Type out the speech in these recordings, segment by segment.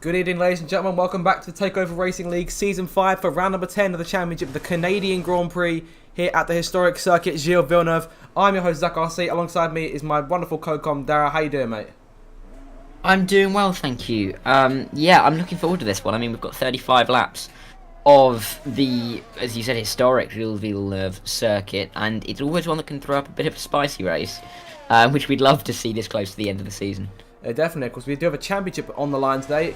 Good evening, ladies and gentlemen. Welcome back to the TakeOver Racing League Season 5 for round number 10 of the Championship, the Canadian Grand Prix, here at the historic circuit Gilles Villeneuve. I'm your host, Zach RC. Alongside me is my wonderful co-com, Dara. How you doing, mate? I'm doing well, thank you. Yeah, I'm looking forward to this one. I mean, we've got 35 laps of the, as you said, historic Gilles Villeneuve circuit, and it's always one that can throw up a bit of a spicy race, which we'd love to see this close to the end of the season. Definitely, of course. We do have a championship on the line today.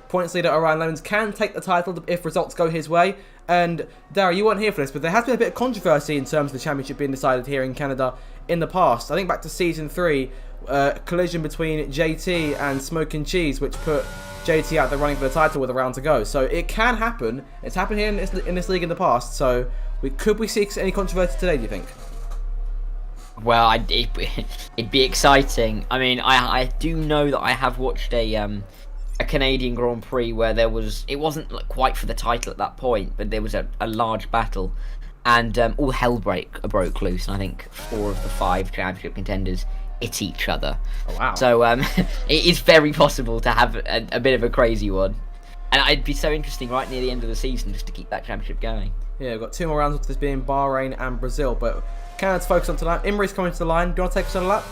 Points leader Orion Lemons can take the title if results go his way. And Dara, you weren't here for this, but there has been a bit of controversy in terms of the championship being decided here in Canada in the past. I think back to Season 3, collision between JT and Smoke and Cheese, which put JT out the running for the title with a round to go. So it can happen. It's happened here in this league in the past. So could we see any controversy today, do you think? Well, it'd be exciting. I mean, I do know that I have watched a Canadian Grand Prix where it wasn't quite for the title at that point, but there was a large battle, and all hell broke loose, and I think 4 of the 5 championship contenders hit each other. Oh, wow. So it is very possible to have a bit of a crazy one, and it'd be so interesting right near the end of the season just to keep that championship going. Yeah, we've got 2 more rounds of this being Bahrain and Brazil, but Canada's focus on tonight. Imri's coming to the line. Do you want to take us on a lap?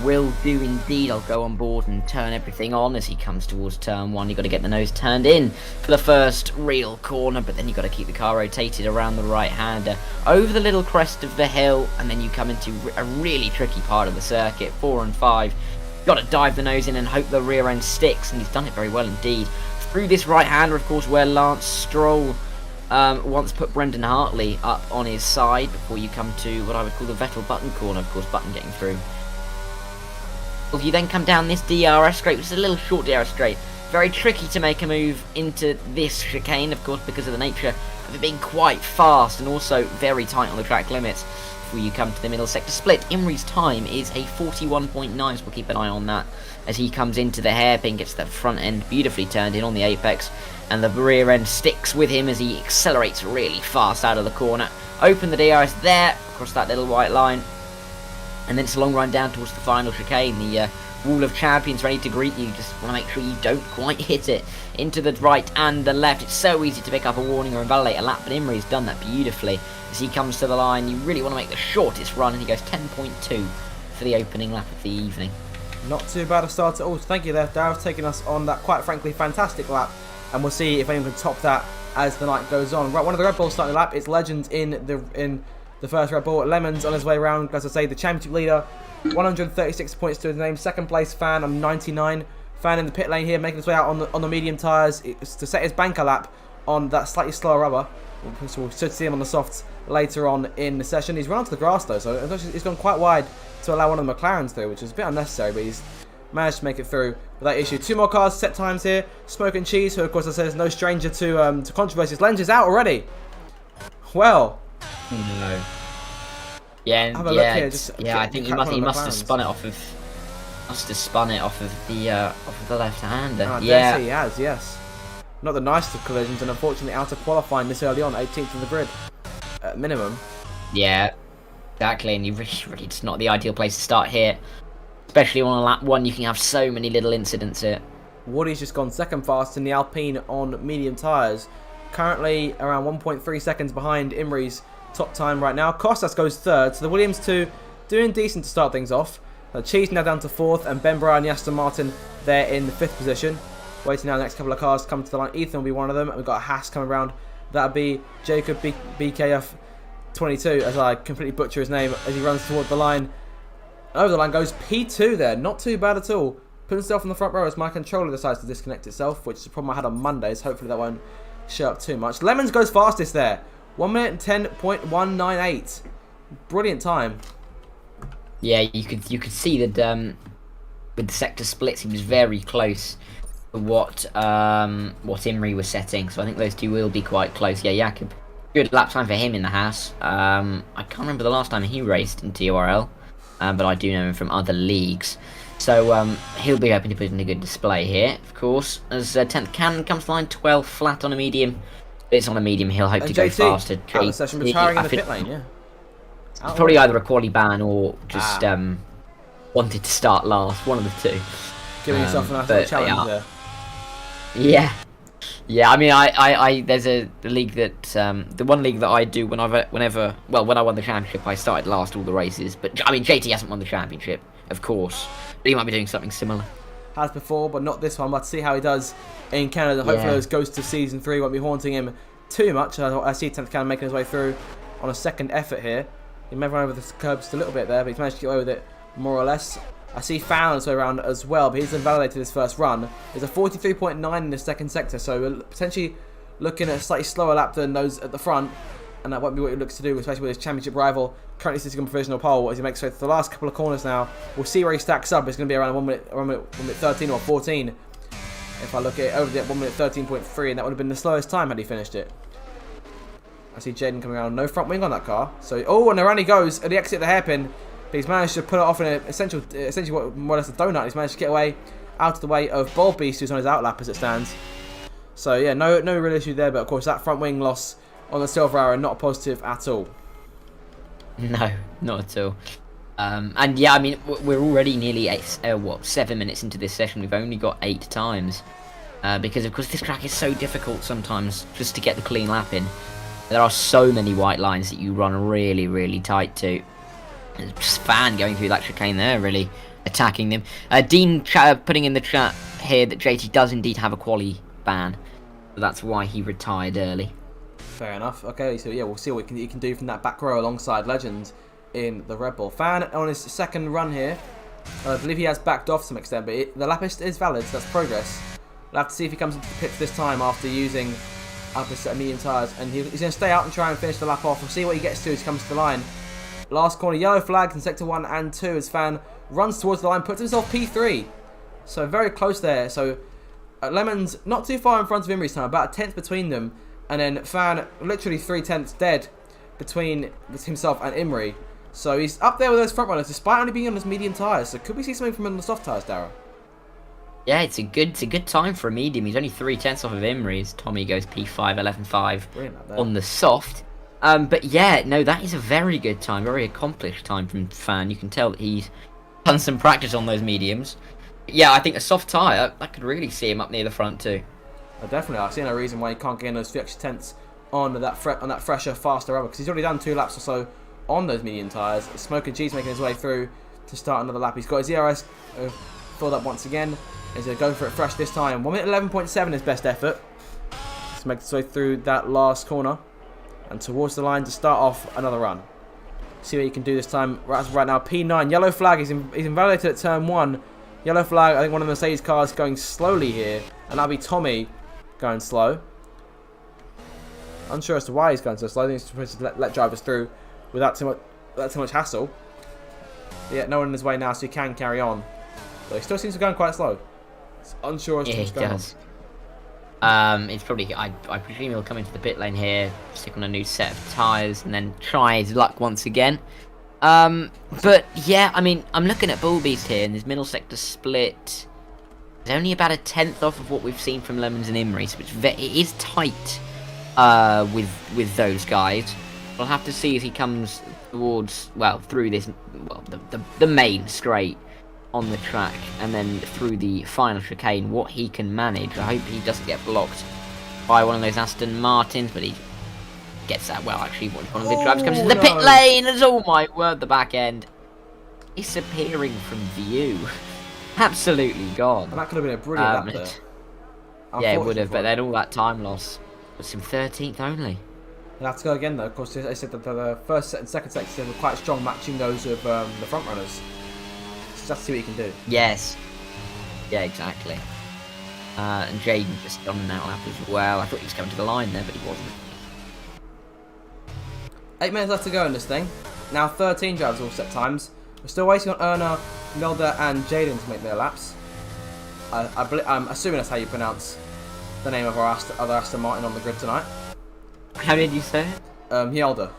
Will do indeed. I'll go on board and turn everything on as he comes towards turn 1. You've got to get the nose turned in for the first real corner, but then you've got to keep the car rotated around the right-hander over the little crest of the hill, and then you come into a really tricky part of the circuit, 4 and 5. You've got to dive the nose in and hope the rear end sticks, and he's done it very well indeed. Through this right-hander, of course, where Lance Stroll once put Brendan Hartley up on his side before you come to what I would call the Vettel Button corner, of course, Button getting through. If you then come down this DRS straight, which is a little short DRS straight, very tricky to make a move into this chicane, of course, because of the nature of it being quite fast and also very tight on the track limits. Before you come to the middle sector split, Imri's time is a 41.9, so we'll keep an eye on that as he comes into the hairpin, gets that front end beautifully turned in on the apex, and the rear end sticks with him as he accelerates really fast out of the corner. Open the DRS there, across that little white line, and then it's a long run down towards the final chicane. The Wall of Champions ready to greet you. Just want to make sure you don't quite hit it into the right and the left. It's so easy to pick up a warning or invalidate a lap, but Imri's done that beautifully. As he comes to the line, you really want to make the shortest run, and he goes 10.2 for the opening lap of the evening. Not too bad a start at all. Thank you there, Dara's taking us on that quite frankly fantastic lap, and we'll see if anyone can top that as the night goes on. Right, one of the Red Bulls starting the lap. It's Legends in the first Red Bull. Lemons on his way around, as I say, the championship leader. 136 points to his name. Second place Fan on 99. Fan in the pit lane here, making his way out on the medium tyres. It's to set his banker lap on that slightly slower rubber. So we should see him on the softs later on in the session. He's run onto the grass though, so he's gone quite wide to allow one of the McLarens through, which is a bit unnecessary, but he's managed to make it through without issue. 2 more cars, set times here. Smoke and Cheese, who of course I said is no stranger to controversies. Lens is out already. Well. No. Yeah, have a look here. I think he must have spun it off of the left-hander. Yes, he has. Yes, not the nicest of collisions, and unfortunately out of qualifying this early on, 18th of the grid at minimum. Yeah, exactly, and you really it's not the ideal place to start here, especially on a lap 1. You can have so many little incidents here. Woody's just gone second fast in the Alpine on medium tyres, currently around 1.3 seconds behind Imri's top time right now. Costas goes 3rd, so the Williams 2 doing decent to start things off. Cheese now down to 4th, and Ben Brown and Aston Martin there in the 5th position. Waiting now the next couple of cars to come to the line. Ethan will be one of them, and we've got a Haas coming around. That'll be Jacob BKF 22, as I completely butcher his name, as he runs toward the line. Over the line goes P2 there, not too bad at all. Put himself in the front row as my controller decides to disconnect itself, which is a problem I had on Mondays. Hopefully that won't show up too much. Lemons goes fastest there. 1 minute and 10.198. Brilliant time. Yeah, you could see that with the sector splits, he was very close to what Imri was setting. So I think those two will be quite close. Yeah, Jakob, good lap time for him in the Haas. I can't remember the last time he raced in TRL, but I do know him from other leagues. So he'll be hoping to put in a good display here, of course. As 10th Cannon comes to line, 12 flat on a medium. It's on a medium, he'll hope to go faster. Out of the session, retiring in the pit lane, yeah. It's probably either a quali ban or just wanted to start last, one of the two. Giving yourself a nice little challenge there. Yeah. Yeah, I mean, there's a league that, the one league that I do when I won the championship, I started last all the races. But, I mean, JT hasn't won the championship, of course. But he might be doing something similar. Has before, but not this one. But see how he does in Canada. Hopefully those ghosts of Season 3 won't be haunting him too much. I see 10th Canada making his way through on a second effort here. He may have run over the curb just a little bit there, but he's managed to get away with it more or less. I see Fan on his way around as well, but he's invalidated his first run. There's a 43.9 in the second sector, so we're potentially looking at a slightly slower lap than those at the front, and that won't be what he looks to do, especially with his championship rival currently sitting on provisional pole as he makes way through the last couple of corners now. We'll see where he stacks up. It's going to be around 1 minute 13 or 14. If I look at it over the 1 minute 13.3, and that would have been the slowest time had he finished it. I see Jaden coming around, no front wing on that car. So, oh, and around he goes at the exit of the hairpin. But he's managed to put it off in essentially more or less a donut. He's managed to get away out of the way of Bold Beast, who's on his outlap as it stands. So yeah, no real issue there. But of course, that front wing loss on the Silver Arrow not positive at all. No, not at all. And yeah, I mean, we're already nearly 7 minutes into this session. We've only got 8 times because of course this track is so difficult sometimes just to get the clean lap in. There are so many white lines that you run really, really tight to. There's just Fan going through that chicane there, really attacking them. Dean putting in the chat here that JT does indeed have a quali ban. So that's why he retired early. Fair enough. Okay, so yeah, we'll see what he can do from that back row alongside Legend in the Red Bull. Fan on his second run here. I believe he has backed off to some extent, but the lap is valid, so that's progress. We'll have to see if he comes into the pits this time after using up a set of medium tyres. And he's going to stay out and try and finish the lap off. We'll see what he gets to as he comes to the line. Last corner, yellow flags in sector 1 and 2 as Fan runs towards the line, puts himself P3. So very close there. So Lemon's not too far in front of Imri's time, about a 10th between them. And then Fan literally 3/10 dead between himself and Imri. So he's up there with those front runners despite only being on his medium tyres. So could we see something from him on the soft tyres, Darragh? Yeah, it's a good time for a medium. He's only 3/10 off of Imri's. Tommy goes P5, 11.5 on the soft. But yeah, no, that is a very good time, very accomplished time from Fan. You can tell that he's done some practice on those mediums. Yeah, I think a soft tyre, I could really see him up near the front too. Definitely, I see no reason why he can't gain those few extra tenths on that fresher, faster rubber, because he's already done 2 laps or so on those medium tyres. Smoker G's making his way through to start another lap. He's got his ERS filled up once again. He's going to go for it fresh this time. 1 minute 11.7 his best effort. Just make his way through that last corner and towards the line to start off another run. See what he can do this time. Right now, P9, yellow flag. He's invalidated at turn 1. Yellow flag. I think one of the Mercedes cars going slowly here, and that'll be Tommy going slow. Unsure as to why he's going so slow. I think he's supposed to let drivers through without too much hassle. But yeah, no one in his way now, so he can carry on. But he still seems to be going quite slow. It's unsure as to what's going on. It's probably, I presume he'll come into the pit lane here, stick on a new set of tyres, and then try his luck once again. But yeah, I mean, I'm looking at Bull Beast here, and his middle sector split is only about a 10th off of what we've seen from Lemons and Imri, so it is tight with those guys. We'll have to see as he comes towards, through this, the main straight on the track, and then through the final chicane, what he can manage. I hope he doesn't get blocked by one of those Aston Martins, but he gets that well. Actually, one of the drivers comes into the pit lane, and oh my word, the back end disappearing from view. Absolutely gone. And that could have been a brilliant lap there. Yeah, it would have, but then all that time loss puts him 13th only. He'll have to go again though. Of course, I said that the first set and second sector were quite strong, matching those of the front runners. Just have to see what he can do. Yes. Yeah, exactly. And Jaden just on an outlap as well. I thought he was coming to the line there, but he wasn't. 8 minutes left to go in this thing. Now 13 drivers all set times. We're still waiting on Erna, Milda and Jaden to make their laps. I'm assuming that's how you pronounce the name of our other Aston Martin on the grid tonight. How did you say it? Hjelder.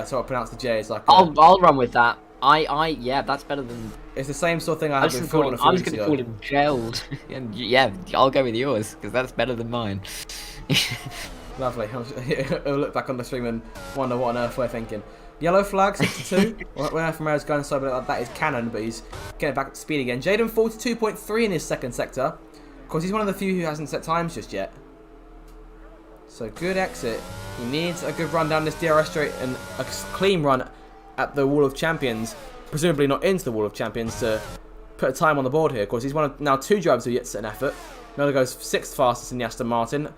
So I pronounce the J as like... I'll run with that. Yeah, that's better than... It's the same sort of thing I had with Phil. I was going to call him Gelled. And yeah, I'll go with yours, because that's better than mine. Lovely. I'll look back on the stream and wonder what on earth we're thinking. Yellow flag, 62. Where Ferreira's going so, but that is Cannon, but he's getting back up to speed again. Jaden, 42.3 in his second sector. Of course, he's one of the few who hasn't set times just yet. So good exit. He needs a good run down this DRS straight and a clean run at the Wall of Champions. Presumably not into the Wall of Champions to put a time on the board here. Of course, he's one of now 2 drivers who yet to set an effort. Miller goes 6th fastest in the Aston Martin.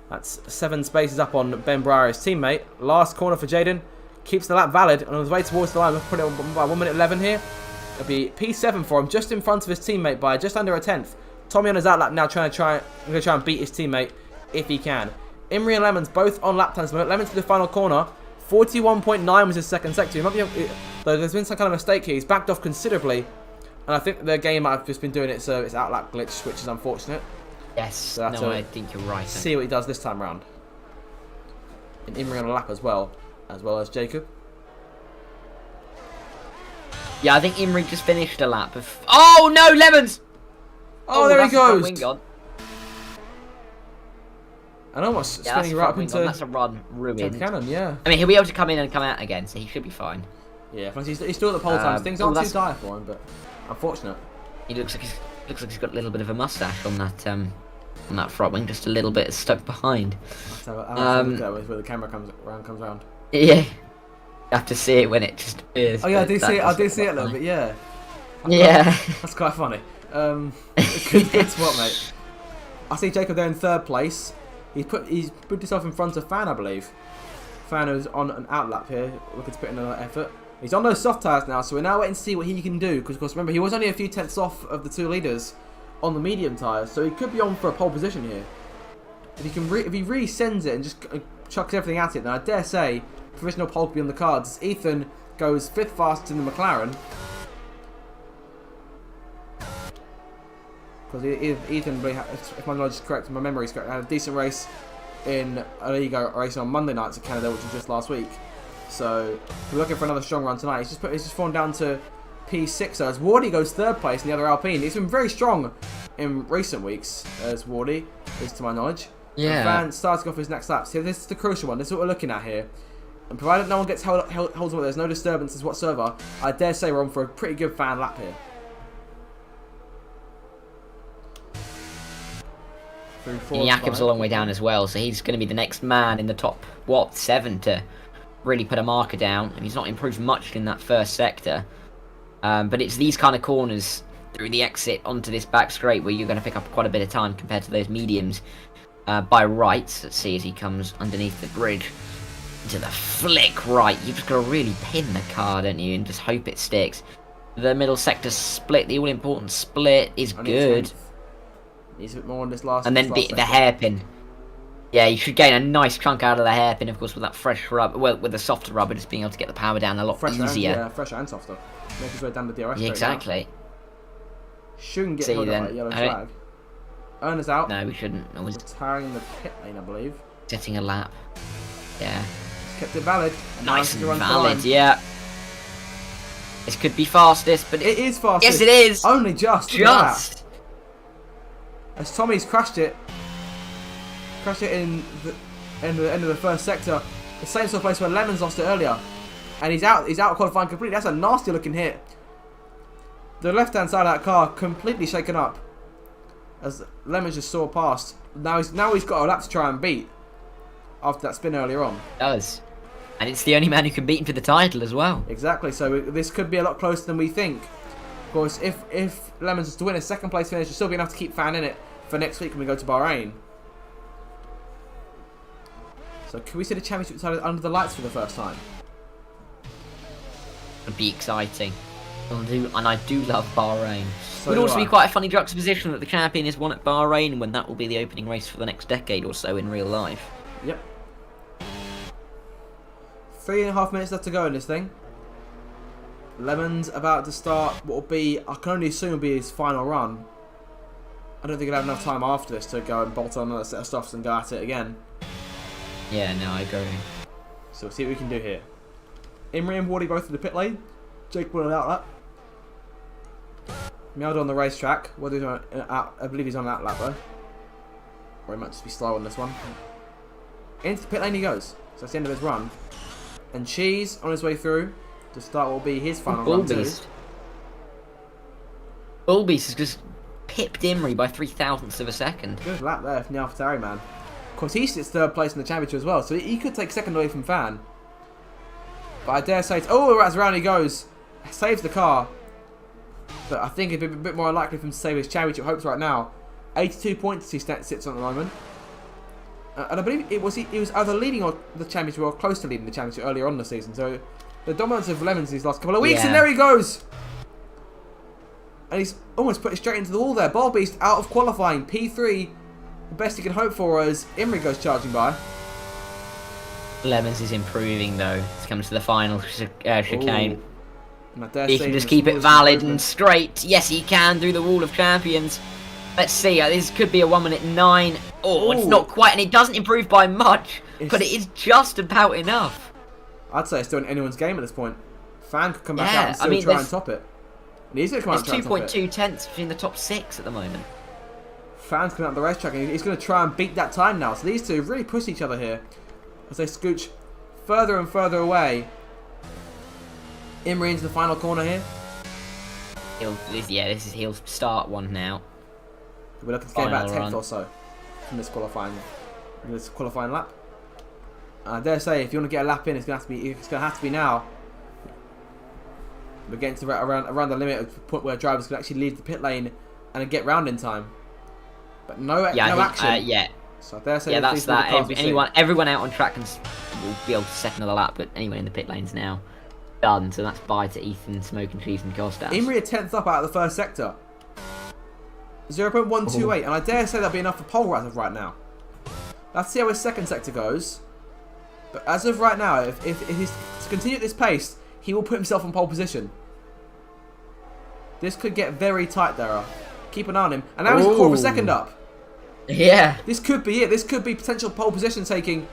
That's 7 spaces up on Ben Breyer, his teammate. Last corner for Jaden. Keeps the lap valid and on his way towards the line. We'll put it on by 1 minute 11 here. It'll be P7 for him, just in front of his teammate by just under a tenth. Tommy on his outlap now going to try and beat his teammate if he can. Imrie and Lemons both on lap times. Lemons to the final corner. 41.9 was his second sector. Though there's been some kind of mistake here. He's backed off considerably. And I think the game might have just been doing it so it's outlap glitch, which is unfortunate. Yes, so no, I think you're right. See what he does this time round. And Imrie on a lap as well as Jacob. Yeah, I think Imrie just finished a lap of... Oh, no, Lemons! Oh, there he goes! Wing gone. And almost spinning right up into... That's a run ruined. Cannon, yeah. I mean, he'll be able to come in and come out again, so he should be fine. Yeah, he's still at the pole times. Things aren't too dire for him, but unfortunate. He looks like he's got a little bit of a mustache on that front wing, just a little bit stuck behind. I'll look at it where the camera comes round. Yeah, you have to see it when it just appears. Oh yeah, I do see it a little bit. Yeah. Yeah. That's quite funny. Good spot, mate. I see Jacob there in 3rd place. He's put himself in front of Fan, I believe. Fan is on an outlap here, looking to put in another effort. He's on those soft tyres now, so we're now waiting to see what he can do. Because, of course, remember, he was only a few tenths off of the 2 leaders on the medium tyres, so he could be on for a pole position here. If he really sends it and just chucks everything at it, then I dare say provisional pole could be on the cards. Ethan goes 5th fastest in the McLaren. Because Ethan, if my knowledge is correct, my memory is correct, had a decent race in a league racing on Monday nights at Canada, which was just last week. So we're looking for another strong run tonight. He's just fallen down to P6 as Wardy goes 3rd place in the other Alpine. He's been very strong in recent weeks as Wardy, is to my knowledge. Yeah. And Van starting off his next lap. So this is the crucial one. This is what we're looking at here. And provided no one gets holds on, there's no disturbances whatsoever, I dare say we're on for a pretty good Fan lap here. Jakob's a long way down as well, so he's going to be the next man in the top, 7 to really put a marker down. And he's not improved much in that first sector. But it's these kind of corners through the exit onto this back straight where you're going to pick up quite a bit of time compared to those mediums. By right, let's see as he comes underneath the bridge into the flick right. You've just got to really pin the car, don't you, and just hope it sticks. The middle sector split, the all-important split is good. Needs a bit more on this last. And then the hairpin. Yeah, you should gain a nice chunk out of the hairpin, of course, with that fresh rubber. Well, with the softer rubber, just being able to get the power down a lot easier. Yeah, fresher and softer. Make his way down the DRS. Yeah, exactly. Shouldn't get held up by a yellow flag. Earner's out. No, we shouldn't. Retiring the pit lane, I believe. Setting a lap. Yeah. He's kept it valid. Nice and valid, yeah. This could be fastest, but it is fastest. Yes, it is. Only just. Just. As Tommy's crashed it in the end of the first sector, the same sort of place where Lemons lost it earlier, and he's out qualifying completely. That's a nasty looking hit. The left hand side of that car completely shaken up as Lemons just saw past. Now he's got a lap to try and beat after that spin earlier on. It does, and it's the only man who can beat him for the title as well. Exactly. So this could be a lot closer than we think. Of course, if Lemons is to win a 2nd place finish, will still be enough to keep Fan in it for next week when we go to Bahrain. So can we see the championship decided under the lights for the first time? It'd be exciting. And I do love Bahrain. So it would also be quite a funny juxtaposition that the champion is won at Bahrain when that will be the opening race for the next decade or so in real life. Yep. 3.5 minutes left to go in this thing. Lemon's about to start what will be, I can only assume, will be his final run. I don't think he'll have enough time after this to go and bolt on another set of stuffs and go at it again. Yeah, no, I agree. So we'll see what we can do here. Imrie and Wardy both in the pit lane. Jake will out lap. Meowed on the racetrack. I believe he's on that lap though. Or he might just be slow on this one. Into the pit lane he goes. So that's the end of his run. And Cheese on his way through to start what will be his final run too. Bullbeast is just pipped Imrie by 0.03 of a second. Good lap there from the AlphaTauri man. Of course, he sits third place in the championship as well, so he could take second away from Fan. But I dare say, oh, as around he goes, saves the car. But I think it'd be a bit more unlikely for him to save his championship hopes right now. 82 points he sits on at the moment. And I believe he was either leading or the championship or close to leading the championship earlier on in the season. So the dominance of Lemons these last couple of weeks, and there he goes. And he's almost put it straight into the wall there. Ball Beast out of qualifying. P3, the best he can hope for as Imrie goes charging by. Lemons is improving though. It's coming to the final chicane. He can just keep it valid and straight. Yes, he can through the Wall of Champions. Let's see. This could be a 1:09. Oh, it's not quite, and it doesn't improve by much, but it is just about enough. I'd say it's still in anyone's game at this point. Fan could come back out and still try and top it. And he's going to come out and try and top it. There's 2.2 tenths between the top 6 at the moment. Fan's coming out the racetrack, and he's going to try and beat that time now. So these two really push each other here as they scooch further and further away. Imrie into the final corner here. He'll start one now. We're looking to get about 10th or so from this qualifying lap. I dare say, if you want to get a lap in, it's going to have to be now. We're getting to around the limit of the point where drivers can actually leave the pit lane and get round in time. But no action. So I dare say, that's that. Everyone out on track will be able to second another lap, but anyone in the pit lane's now done. So that's bye to Ethan, Smoke and Cheese and Costas. Imrie a 10th up out of the first sector. 0.128, and I dare say that'll be enough for pole as of right now. Let's see how his second sector goes. But as of right now, if he's to continue at this pace, he will put himself in pole position. This could get very tight there. Keep an eye on him. And now he's a quarter of a second up. Yeah. This could be it. This could be potential pole position taking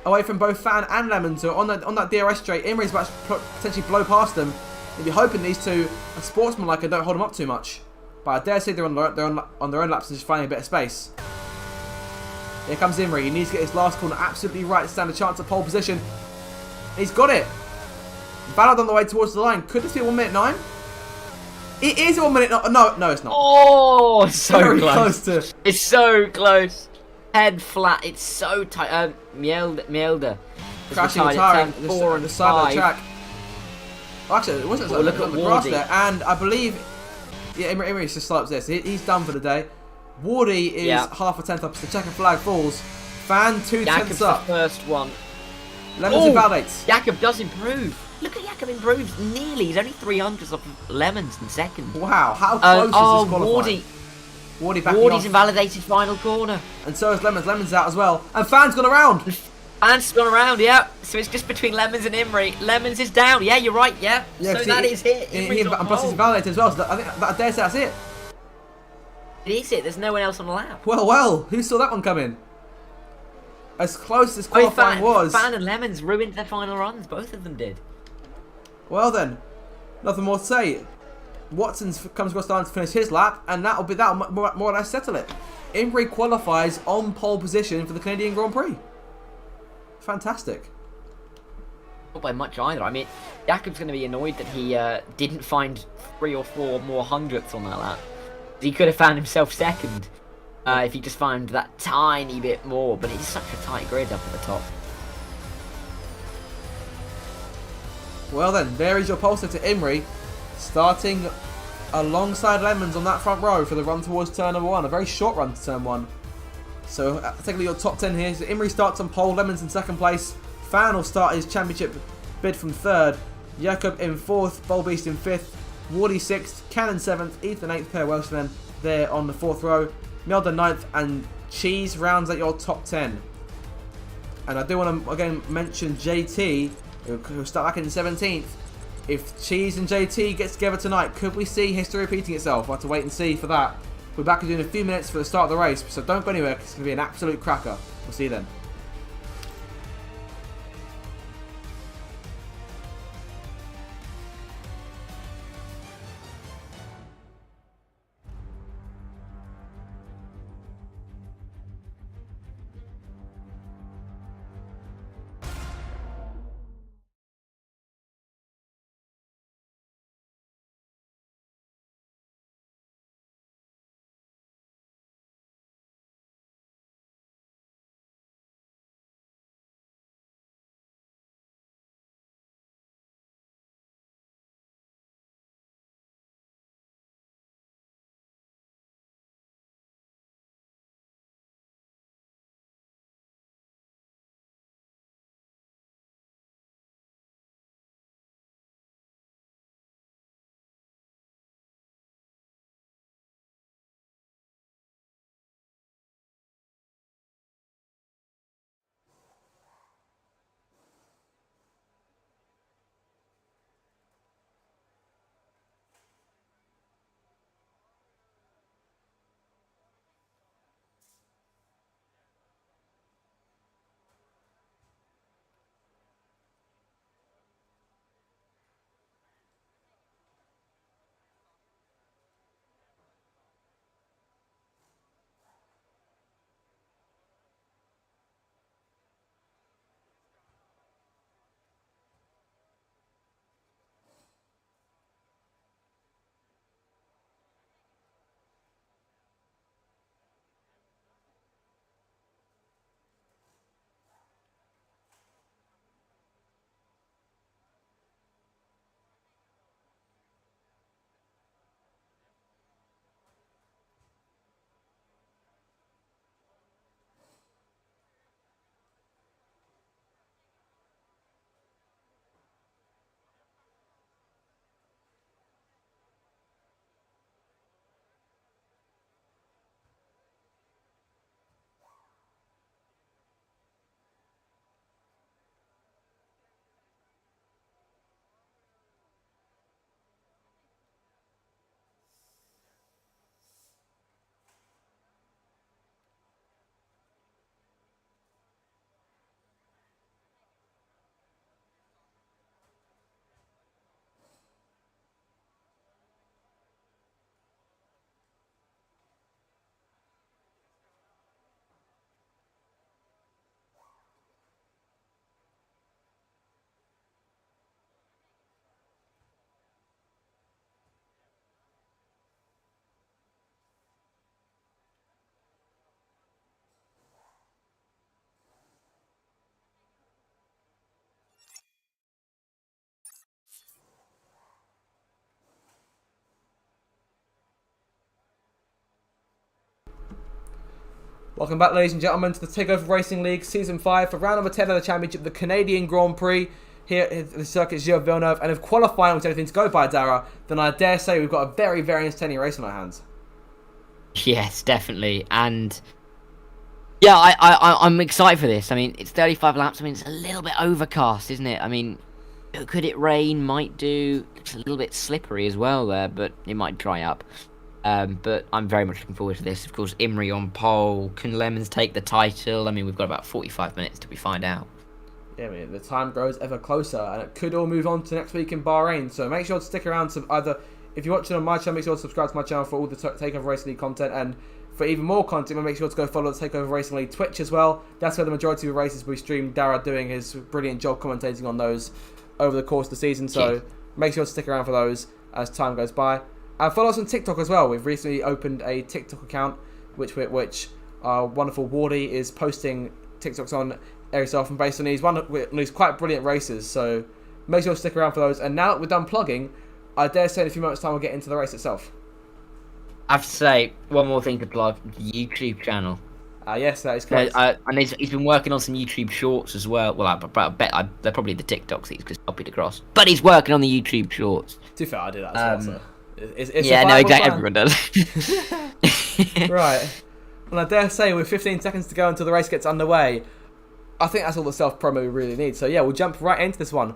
away from both Fan and Lemon. So on that DRS straight, Imrie's about to potentially blow past them. You'd be hoping these two are sportsmanlike and don't hold them up too much. But I dare say they're on their own laps and just finding a bit of space. Here comes Imrie. He needs to get his last corner absolutely right to stand a chance at pole position. He's got it. Ballard on the way towards the line. Could this be a 1:09? It is a 1:09. No, it's not. Oh, so very close. To... It's so close. Head flat. It's so tight. Mielder. Crashing the tire on the side of the track. Well, actually, it wasn't look at the grass there. And I believe, Imrie just slopes this. He's done for the day. Wardy is half a tenth up as the checker flag falls. Fan 2 tenths up. The first one. Lemons invalidates. Jakob does improve. Look at Jakob improves nearly. He's only 300s off Lemons in second. Wow, how close is this qualifying? Wardy's invalidated final corner. And so is Lemons. Lemons out as well. And Fan's gone around. Fan's gone around, yeah. So it's just between Lemons and Imrie. Lemons is down. Yeah, you're right, yeah. So that is it. And plus he's invalidated as well. So I think I dare say that's it. It is it. There's no one else on the lap. Well. Who saw that one coming? As close as qualifying was. Fan and Lemons ruined their final runs. Both of them did. Well then, nothing more to say. Watson comes across the line to finish his lap, and that'll more or less settle it. Imrie qualifies on pole position for the Canadian Grand Prix. Fantastic. Not by much either. I mean, Jakob's going to be annoyed that he didn't find 3 or 4 more hundredths on that lap. He could have found himself second if he just found that tiny bit more, but it's such a tight grid up at the top. Well then, there is your pole sitter Imrie, starting alongside Lemons on that front row for the run towards turn number 1. A very short run to turn 1. So take a look at your top 10 here. So Imrie starts on pole, Lemons in second place. Fan will start his championship bid from 3rd. Jakob in 4th, Bolbeast in 5th. Wardy 6th, Cannon 7th, Ethan 8th, pair of Welshmen there on the 4th row. Mielder 9th, and Cheese rounds at your top 10. And I do want to again mention JT, who'll start back in 17th. If Cheese and JT get together tonight, could we see history repeating itself? We'll have to wait and see for that. We're back in a few minutes for the start of the race, so don't go anywhere, because it's going to be an absolute cracker. We'll see you then. Welcome back, ladies and gentlemen, to the TakeOver Racing League Season 5 for round number 10 of the Championship, the Canadian Grand Prix here at the Circuit Gilles Villeneuve. And if qualifying was anything to go by, Dara, then I dare say we've got a very, very entertaining race on our hands. Yes, definitely. And yeah, I'm excited for this. I mean, it's 35 laps. I mean, it's a little bit overcast, isn't it? I mean, could it rain? Might do. It's a little bit slippery as well there, but it might dry up. But I'm very much looking forward to this. Of course, Imrie on pole. Can Lemons take the title? I mean, we've got about 45 minutes till we find out. Yeah, I mean, the time grows ever closer, and it could all move on to next week in Bahrain. So make sure to stick around to either, if you're watching on my channel, make sure to subscribe to my channel for all the TakeOver Racing League content, and for even more content, make sure to go follow the TakeOver Racing League Twitch as well. That's where the majority of the races we stream. Dara doing his brilliant job commentating on those over the course of the season. So make sure to stick around for those as time goes by. And follow us on TikTok as well. We've recently opened a TikTok account, which our wonderful Wardy is posting TikToks on every so often based on these quite brilliant races. So make sure to stick around for those. And now that we're done plugging, I dare say in a few moments' time we'll get into the race itself. I have to say, one more thing to plug, the YouTube channel. Yes, that is correct. And he's been working on some YouTube shorts as well. Well, I bet they're probably the TikToks he's just copied across. But he's working on the YouTube shorts. To be fair, I do that as well, so. It's yeah, no, exactly. Plan. Everyone does. Right. And I dare say, with 15 seconds to go until the race gets underway, I think that's all the self-promo we really need. So yeah, we'll jump right into this one.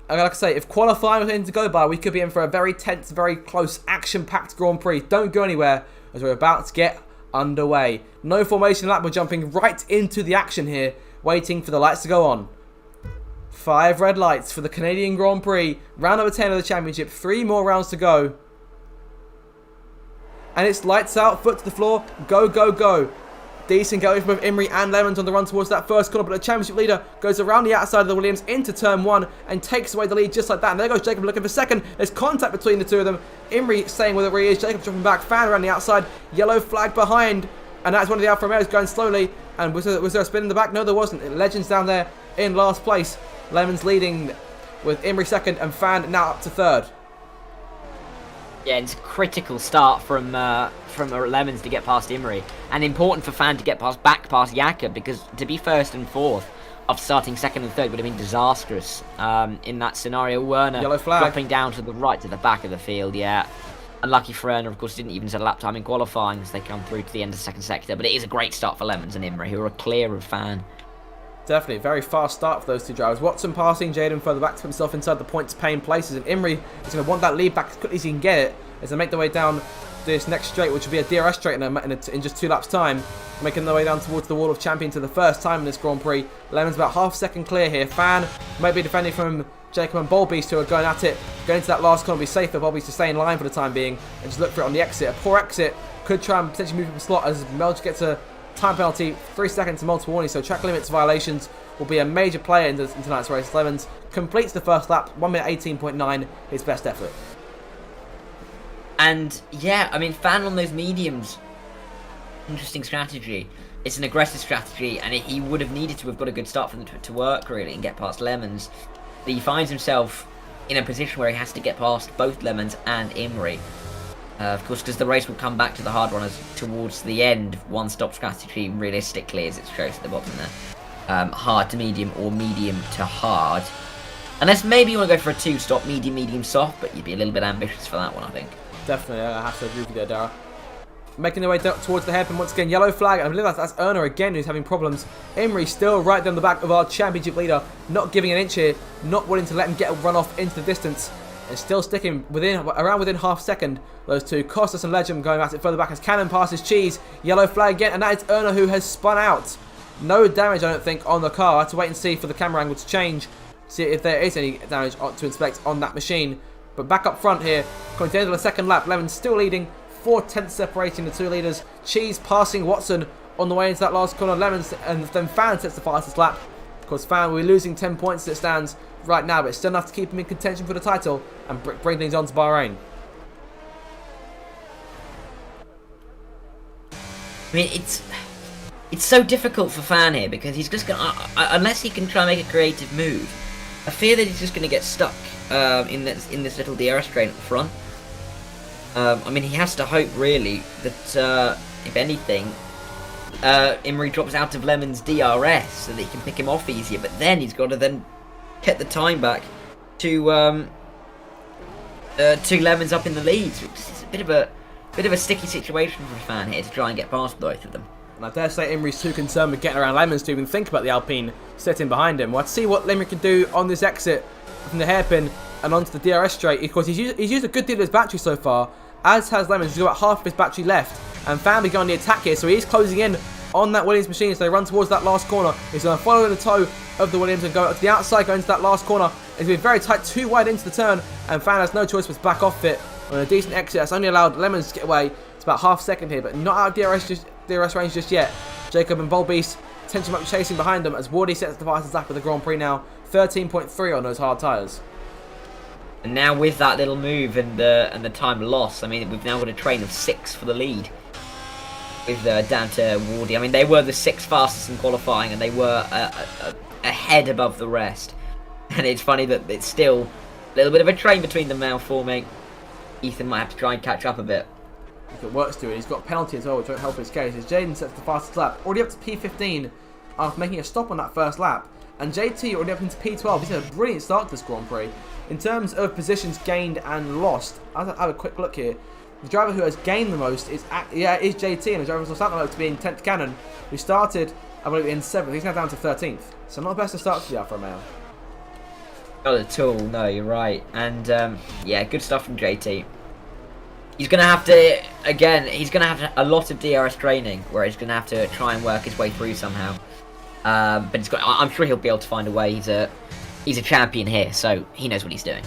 And like I say, if qualifying was anything to go by, we could be in for a very tense, very close, action-packed Grand Prix. Don't go anywhere, as we're about to get underway. No formation lap, we're jumping right into the action here, waiting for the lights to go on. 5 red lights for the Canadian Grand Prix, round number 10 of the championship, 3 more rounds to go. And it's lights out, foot to the floor, go, go, go. Decent going from both Imrie and Lemons on the run towards that first corner, but the championship leader goes around the outside of the Williams into turn 1 and takes away the lead just like that. And there goes Jacob looking for second. There's contact between the two of them. Imrie staying where he is, Jacob dropping back, Fan around the outside, yellow flag behind. And that's one of the Alfa Romeos going slowly. And was there a spin in the back? No, there wasn't. Legends down there in last place. Lemons leading with Imrie second and Fan now up to third. Yeah, it's a critical start from Lemons to get past Imrie, and important for Fan to get back past Jakob, because to be first and fourth after starting second and third would have been disastrous in that scenario. Werner yellow flag dropping down to the right to the back of the field. Yeah, unlucky for Werner, of course, didn't even set a lap time in qualifying as they come through to the end of the second sector. But it is a great start for Lemons and Imrie, who are clear of Fan. Definitely, very fast start for those two drivers. Watson passing Jaden further back to himself inside the points paying places, and Imrie is going to want that lead back as quickly as he can get it as they make their way down this next straight, which will be a DRS straight in just 2 laps time, making their way down towards the wall of champions for the first time in this Grand Prix. Lemons about half a second clear here. Fan might be defending from Jacob and Bolbeast, who are going at it, going into that last corner. Be safe for Bolbeast to stay in line for the time being and just look for it on the exit. A poor exit could try and potentially move up a slot as Melge gets a time penalty, 3 seconds and multiple warnings, so track limits violations will be a major player in tonight's race. Lemons completes the first lap, 1 minute 18.9, his best effort. And yeah, I mean, Fan on those mediums, interesting strategy. It's an aggressive strategy, and he would have needed to have got a good start for them to work really and get past Lemons. But he finds himself in a position where he has to get past both Lemons and Imrie. Of course, because the race will come back to the hard runners towards the end. One-stop strategy, realistically, as it shows at the bottom there. Hard to medium or medium to hard. Unless maybe you want to go for a 2-stop, medium, medium, soft, but you'd be a little bit ambitious for that one, I think. Definitely, I have to agree with you there, Dara. Making their way towards the hairpin once again, yellow flag. I believe that's Erna again who's having problems. Imrie still right down the back of our championship leader, not giving an inch here, not willing to let him get a run off into the distance. And still sticking around within half second. Those two, Costas and Legend, going at it further back as Cannon passes Cheese. Yellow flag again, and that is Erna who has spun out. No damage, I don't think, on the car. I have to wait and see for the camera angle to change. See if there is any damage to inspect on that machine. But back up front here, coming to the end of the second lap. Lemons still leading, 4/10 separating the two leaders. Cheese passing Watson on the way into that last corner. Lemons and then Fan sets the fastest lap. Of course, Fan, we're losing 10 points as it stands right now, but it's still enough to keep him in contention for the title and bring things on to Bahrain. I mean, it's so difficult for Fan here because he's just gonna unless he can try and make a creative move. I fear that he's just gonna get stuck in this little DRS train at the front. I mean, he has to hope really that if anything, Imrie drops out of Lemon's DRS so that he can pick him off easier. But then he's got to then get the time back to Lemons up in the lead, which is a bit of a sticky situation for a fan here to try and get past both of them. And I dare say Imri's too concerned with getting around Lemons to even think about the Alpine sitting behind him. We'll have to see what Imri can do on this exit from the hairpin and onto the DRS straight. Of course, he's used a good deal of his battery so far, as has Lemons. He's got about half of his battery left. And Fan be going on the attack here, so he's closing in on that Williams machine as they run towards that last corner. He's going to follow in the toe of the Williams and go to the outside, go into that last corner. It's been very tight, too wide into the turn, and Fan has no choice but to back off it on a decent exit. That's only allowed Lemons to get away. It's about half second here, but not out of DRS range just yet. Jacob and Bolbeast potentially might be chasing behind them as Wardy sets the fastest lap of the Grand Prix now. 13.3 on those hard tyres. And now with that little move and the time loss, I mean, we've now got a train of 6 for the lead. With down to Wardy. I mean, they were the 6th fastest in qualifying, and they were a head above the rest. And it's funny that it's still a little bit of a train between them now forming. Ethan might have to try and catch up a bit. He's got work to do. He's got a penalty as well, which won't help his case. As Jaden sets the fastest lap, already up to P15 after making a stop on that first lap. And JT already up into P12. He's had a brilliant start to this Grand Prix. In terms of positions gained and lost, I'll have a quick look here. The driver who has gained the most is JT, and the driver who's lost out the most to being 10th Cannon, who started, I believe, in 7th. He's now down to 13th. So not the best to start for the Alfa Romeo. Not at all, no, you're right. And yeah, good stuff from JT. He's going to have to, again, he's going to have a lot of DRS training, where he's going to have to try and work his way through somehow. But I'm sure he'll be able to find a way. He's a champion here, so he knows what he's doing.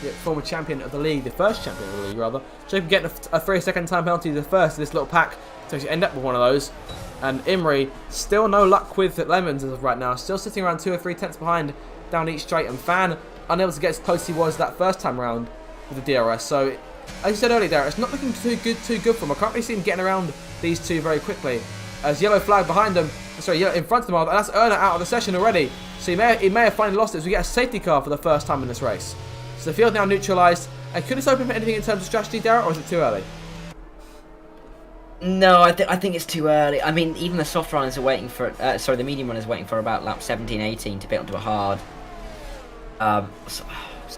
Yeah, former champion of the league, the first champion of the league, rather. Jacob getting a 3-second time penalty, the first of this little pack, to actually end up with one of those. And Imri, still no luck with Lemons as of right now, still sitting around 2 or 3 tenths behind down each straight, and Fan unable to get as close as he was that first time round with the DRS. So, as you said earlier, Darren, it's not looking too good for him. I can't really see him getting around these two very quickly. As yellow flag behind them, sorry, yellow in front of them, and that's Erna out of the session already. So he may have finally lost it as we get a safety car for the first time in this race. So the field now neutralised. And could this open for anything in terms of strategy, Darren, or is it too early? No, I think it's too early. I mean, even the soft runners are waiting for, the medium runners are waiting for about lap 17, 18 to get onto a hard. So,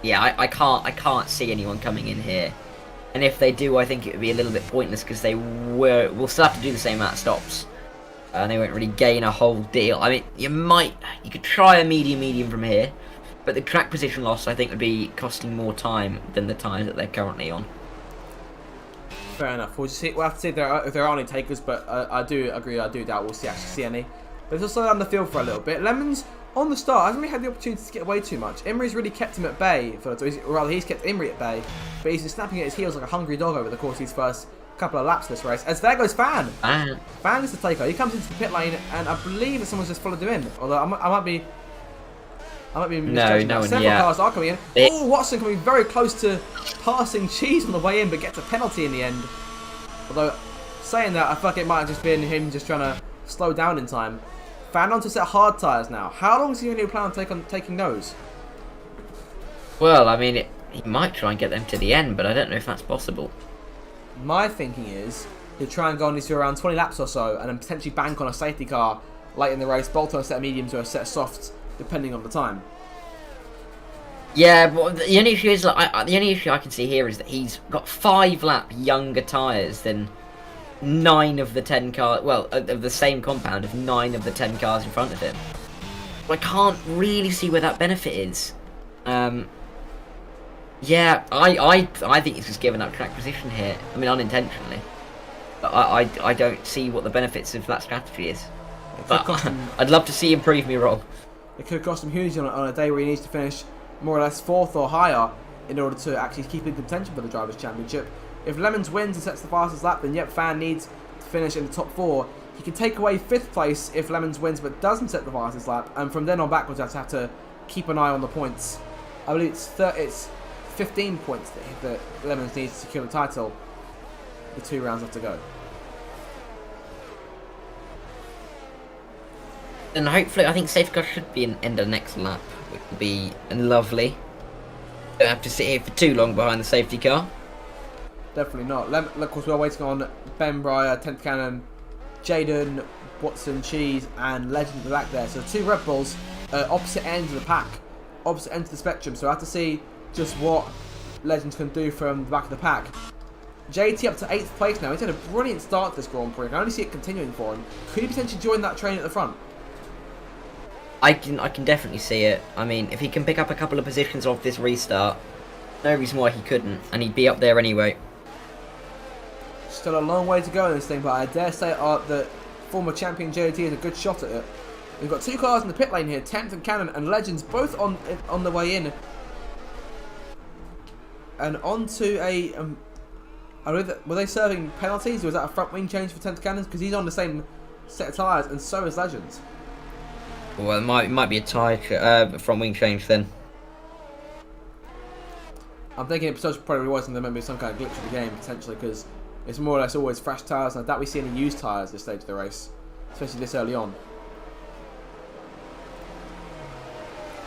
yeah, I can't see anyone coming in here. And if they do, I think it would be a little bit pointless because they will still have to do the same amount of stops. And they won't really gain a whole deal. I mean, you could try a medium from here, but the track position loss I think would be costing more time than the tyres that they're currently on. Fair enough. We'll have to see if there are any takers, but I do agree. I do doubt we'll actually see any. But let's slow down the field for a little bit. Lemons on the start hasn't really had the opportunity to get away too much. Imri's really kept him at bay, he's kept Imri at bay, but he's been snapping at his heels like a hungry dog over the course of his first couple of laps of this race. As there goes Fan. Fan is the taker. He comes into the pit lane, and I believe that someone's just followed him in. Although I might be misjudging that. Several cars are coming in. Oh, Watson coming very close to passing Cheese on the way in, but gets a penalty in the end. Although, saying that, I feel like it might have just been him just trying to slow down in time. Fan on to set hard tyres now. How long is he going to plan on taking those? Well, I mean, he might try and get them to the end, but I don't know if that's possible. My thinking is he'll try and go on these for around 20 laps or so, and then potentially bank on a safety car late in the race, bolt on a set of mediums or a set of softs, depending on the time. Yeah, but the only issue is the only issue I can see here is that he's got 5 lap younger tyres than 9 of the 10 cars. Well, of the same compound of 9 of the 10 cars in front of him. I can't really see where that benefit is. Yeah, I think he's just given up track position here. I mean, unintentionally. But I don't see what the benefits of that strategy is. But I'd love to see him prove me wrong. It could cost him hugely on a day where he needs to finish more or less 4th or higher in order to actually keep in contention for the Drivers' Championship. If Lemons wins and sets the fastest lap, then yep, Fan needs to finish in the top 4. He can take away 5th place if Lemons wins but doesn't set the fastest lap, and from then on backwards, I have to keep an eye on the points. I believe it's 15 points that Lemons needs to secure the title. The 2 rounds left to go. And hopefully, I think safety car should be in end of next lap, which would be lovely. Don't have to sit here for too long behind the safety car. Definitely not. Of course, we're waiting on Ben Breyer, 10th Cannon, Jaden, Watson, Cheese, and Legend at the back there. So 2 Red Bulls, opposite ends of the pack, opposite ends of the spectrum. So I have to see just what Legends can do from the back of the pack. JT up to 8th place now. He's had a brilliant start to this Grand Prix. I can only see it continuing for him. Could he potentially join that train at the front? I can definitely see it. I mean, if he can pick up a couple of positions off this restart, no reason why he couldn't, and he'd be up there anyway. Still a long way to go in this thing, but I dare say that former champion JT is a good shot at it. We've got 2 cars in the pit lane here, 10th and Cannon and Legends, both on the way in. And onto a... were they serving penalties, or was that a front wing change for 10th Cannons? Because he's on the same set of tyres, and so is Legends. Well, it might be a tyre front wing change then. I'm thinking it probably was, and there might be some kind of glitch of the game, potentially, because it's more or less always fresh tyres, and I doubt we see any used tyres at this stage of the race, especially this early on.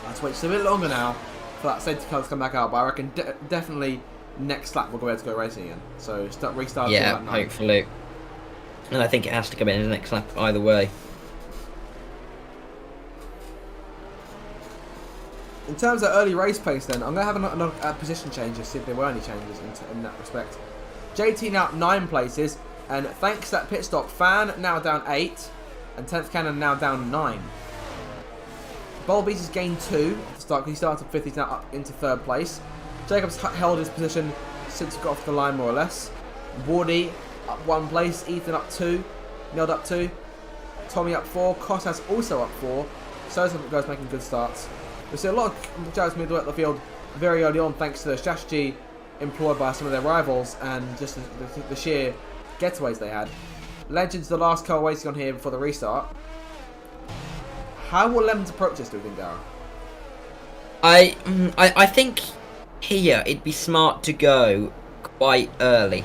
Let's wait just a bit longer now for that safety car to come back out, but I reckon definitely next lap we'll go able to go racing again. So restart. Yeah, hopefully. And I think it has to come in the next lap either way. In terms of early race pace then, I'm going to have another position change to see if there were any changes in that respect. JT now up 9 places, and thanks to that pit stop, Fan now down 8, and 10th Cannon now down 9. Bolbees has gained 2 at the start, because he started 5th, he's now up into 3rd place. Jacobs held his position since he got off the line, more or less. Wardy up 1 place, Ethan up 2, Neld up 2, Tommy up 4, Kostas also up 4. So some guys making good starts. We see a lot of drivers moved up the field very early on thanks to the strategy employed by some of their rivals and just the sheer getaways they had. Legends the last car waiting on here before the restart. How will Lemons approach this, do you think, Darren? I think here it'd be smart to go quite early.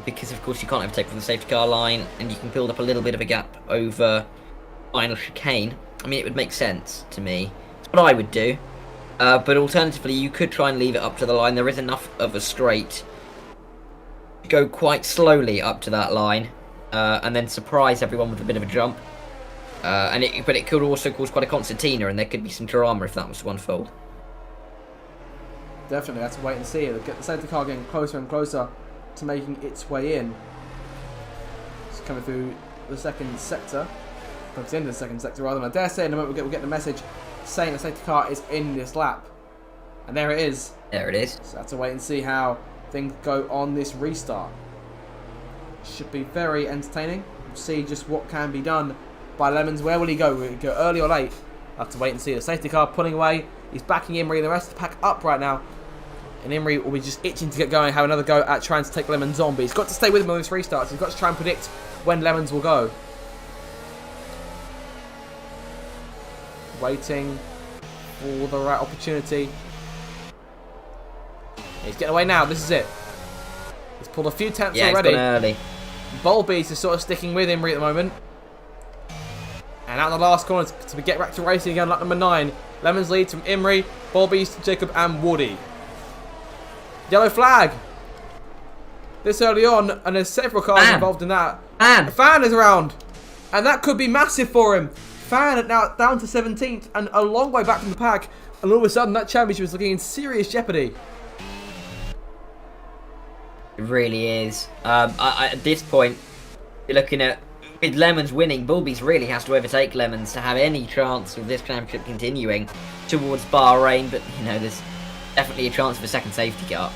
Because of course you can't overtake from the safety car line, and you can build up a little bit of a gap over final chicane. I mean, it would make sense to me. It's what I would do. But alternatively, you could try and leave it up to the line. There is enough of a straight to go quite slowly up to that line, and then surprise everyone with a bit of a jump. But it could also cause quite a concertina, and there could be some drama if that was to unfold. Definitely, have to wait and see. The safety car getting closer and closer to making its way in. It's coming through the second sector. It's into the second sector rather. And I dare say in a moment we'll get the message saying the safety car is in this lap. And there it is. There it is. So I have to wait and see how things go on this restart. Should be very entertaining. We'll see just what can be done by Lemons. Where will he go? Will he go early or late? I'll have to wait and see. The safety car pulling away. He's backing Imri and the rest of the pack up right now. And Imri will be just itching to get going, have another go at trying to take Lemons on. But he's got to stay with him on this restart. So he's got to try and predict when Lemons will go. Waiting for the right opportunity. He's getting away now. This is it. He's pulled a few tenths already. He's gone early. Bolbees is sort of sticking with Imri at the moment. And out in the last corner to get back to racing again, lap number 9. Lemons leads from Imri, Bolbees, Jacob, and Woody. Yellow flag. This early on, and there's several cars involved in that. Fan is around, and that could be massive for him. Fan now down to 17th and a long way back from the pack, and all of a sudden that championship is looking in serious jeopardy. It really is. At this point, you're looking at, with Lemons winning, Bulbies really has to overtake Lemons to have any chance of this championship continuing towards Bahrain, but you know, there's definitely a chance of a second safety car.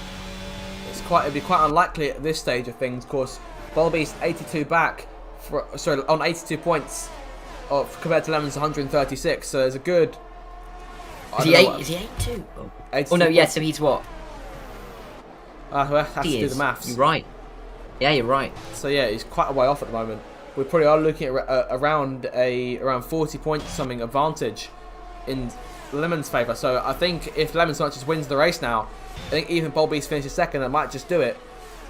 It'd be quite unlikely at this stage of things. Of course, Bulbies 82 back, on 82 points, compared to Lemons 136. So there's a good. Is he 82? Oh no, yeah. So he's what? We'll have to do the maths. You're right. Yeah, you're right. So yeah, he's quite a way off at the moment. We probably are looking at around 40 points something advantage in Lemon's favour. So I think if Lemons not just wins the race now, I think even Bolbees finishes second, that might just do it.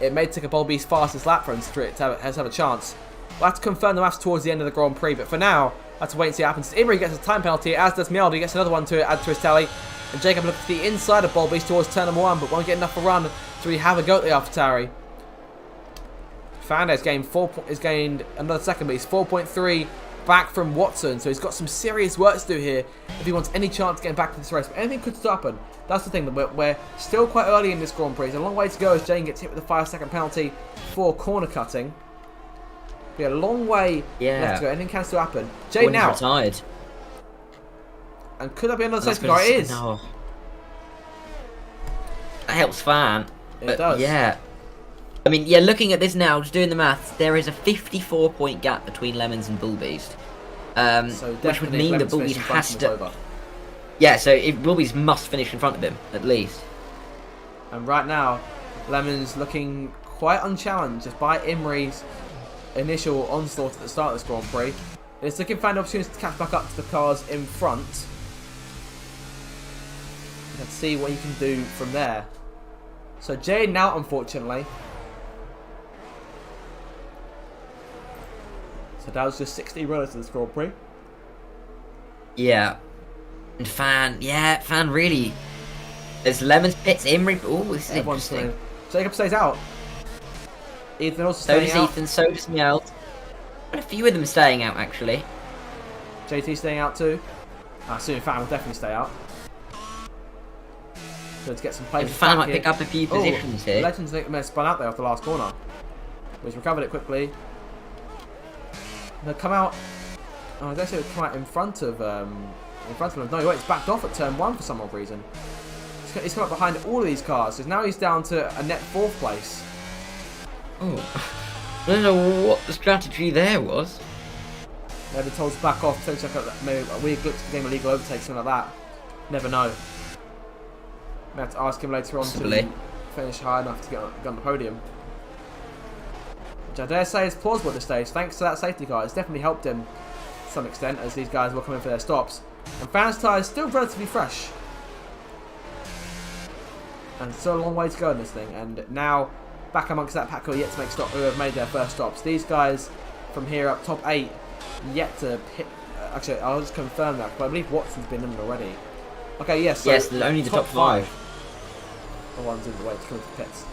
It may take a Bolbees fastest lap for him to have a chance. We'll have to confirm the maths towards the end of the Grand Prix, but for now, I have to wait and see what happens. Imri gets a time penalty, as does Mialdi. He gets another one to add to his tally. And Jacob looks to the inside of Bolbees towards turn number 1, but won't get enough of a run to really have a go at the AlphaTauri. Fan has gained another second, but he's 4.3 back from Watson. So he's got some serious work to do here if he wants any chance of getting back to this race. But anything could still happen. That's the thing, that we're still quite early in this Grand Prix. There's a long way to go as Jane gets hit with a 5-second penalty for corner cutting. Be a long way left to go. Anything can still happen. Jane now. Retired. And could that be another safety car? It is. No. That helps Fan. It does. Yeah. I mean, yeah, looking at this now, just doing the maths, there is a 54-point gap between Lemons and Bullbeast. Which would mean that Bullbeast has to... Yeah, so Bullbeast must finish in front of him, at least. And right now, Lemons looking quite unchallenged despite Imri's initial onslaught at the start of this Grand Prix. It's looking for an opportunity to catch back up to the cars in front. Let's see what he can do from there. So Jaden out, unfortunately. So that was just 60 runners in this Grand Prix. Yeah. And Fan really... There's Lemons, Pits, Imri... Oh, this is interesting. Jacob stays out. Ethan also staying out. So does Ethan, so does Melt. And a few of them staying out, actually. JT staying out too. I assume Fan will definitely stay out. So to get some places Fan might pick up a few positions here. Legends may have spun out there off the last corner. But he's recovered it quickly. They'll come out... Oh, I guess it would come out in front of him. No, wait, it's backed off at turn 1 for some odd reason. He's come up behind all of these cars, so now he's down to a net 4th place. Oh. I don't know what the strategy there was. Maybe told to back off, check out maybe a weird game of legal overtake, something like that. Never know. May have to ask him later on to finish high enough to get on the podium. Which I dare say is plausible at this stage. Thanks to that safety car, it's definitely helped him to some extent as these guys will come in for their stops. And Fan's tyres still relatively fresh. And still a long way to go in this thing. And now back amongst that pack who are yet to make stop, who have made their first stops. These guys from here up top 8 yet to hit. Actually, I'll just confirm that, but I believe Watson's been in already. Okay, yes. So yes, only the top 5. The ones in the way to come to the pits.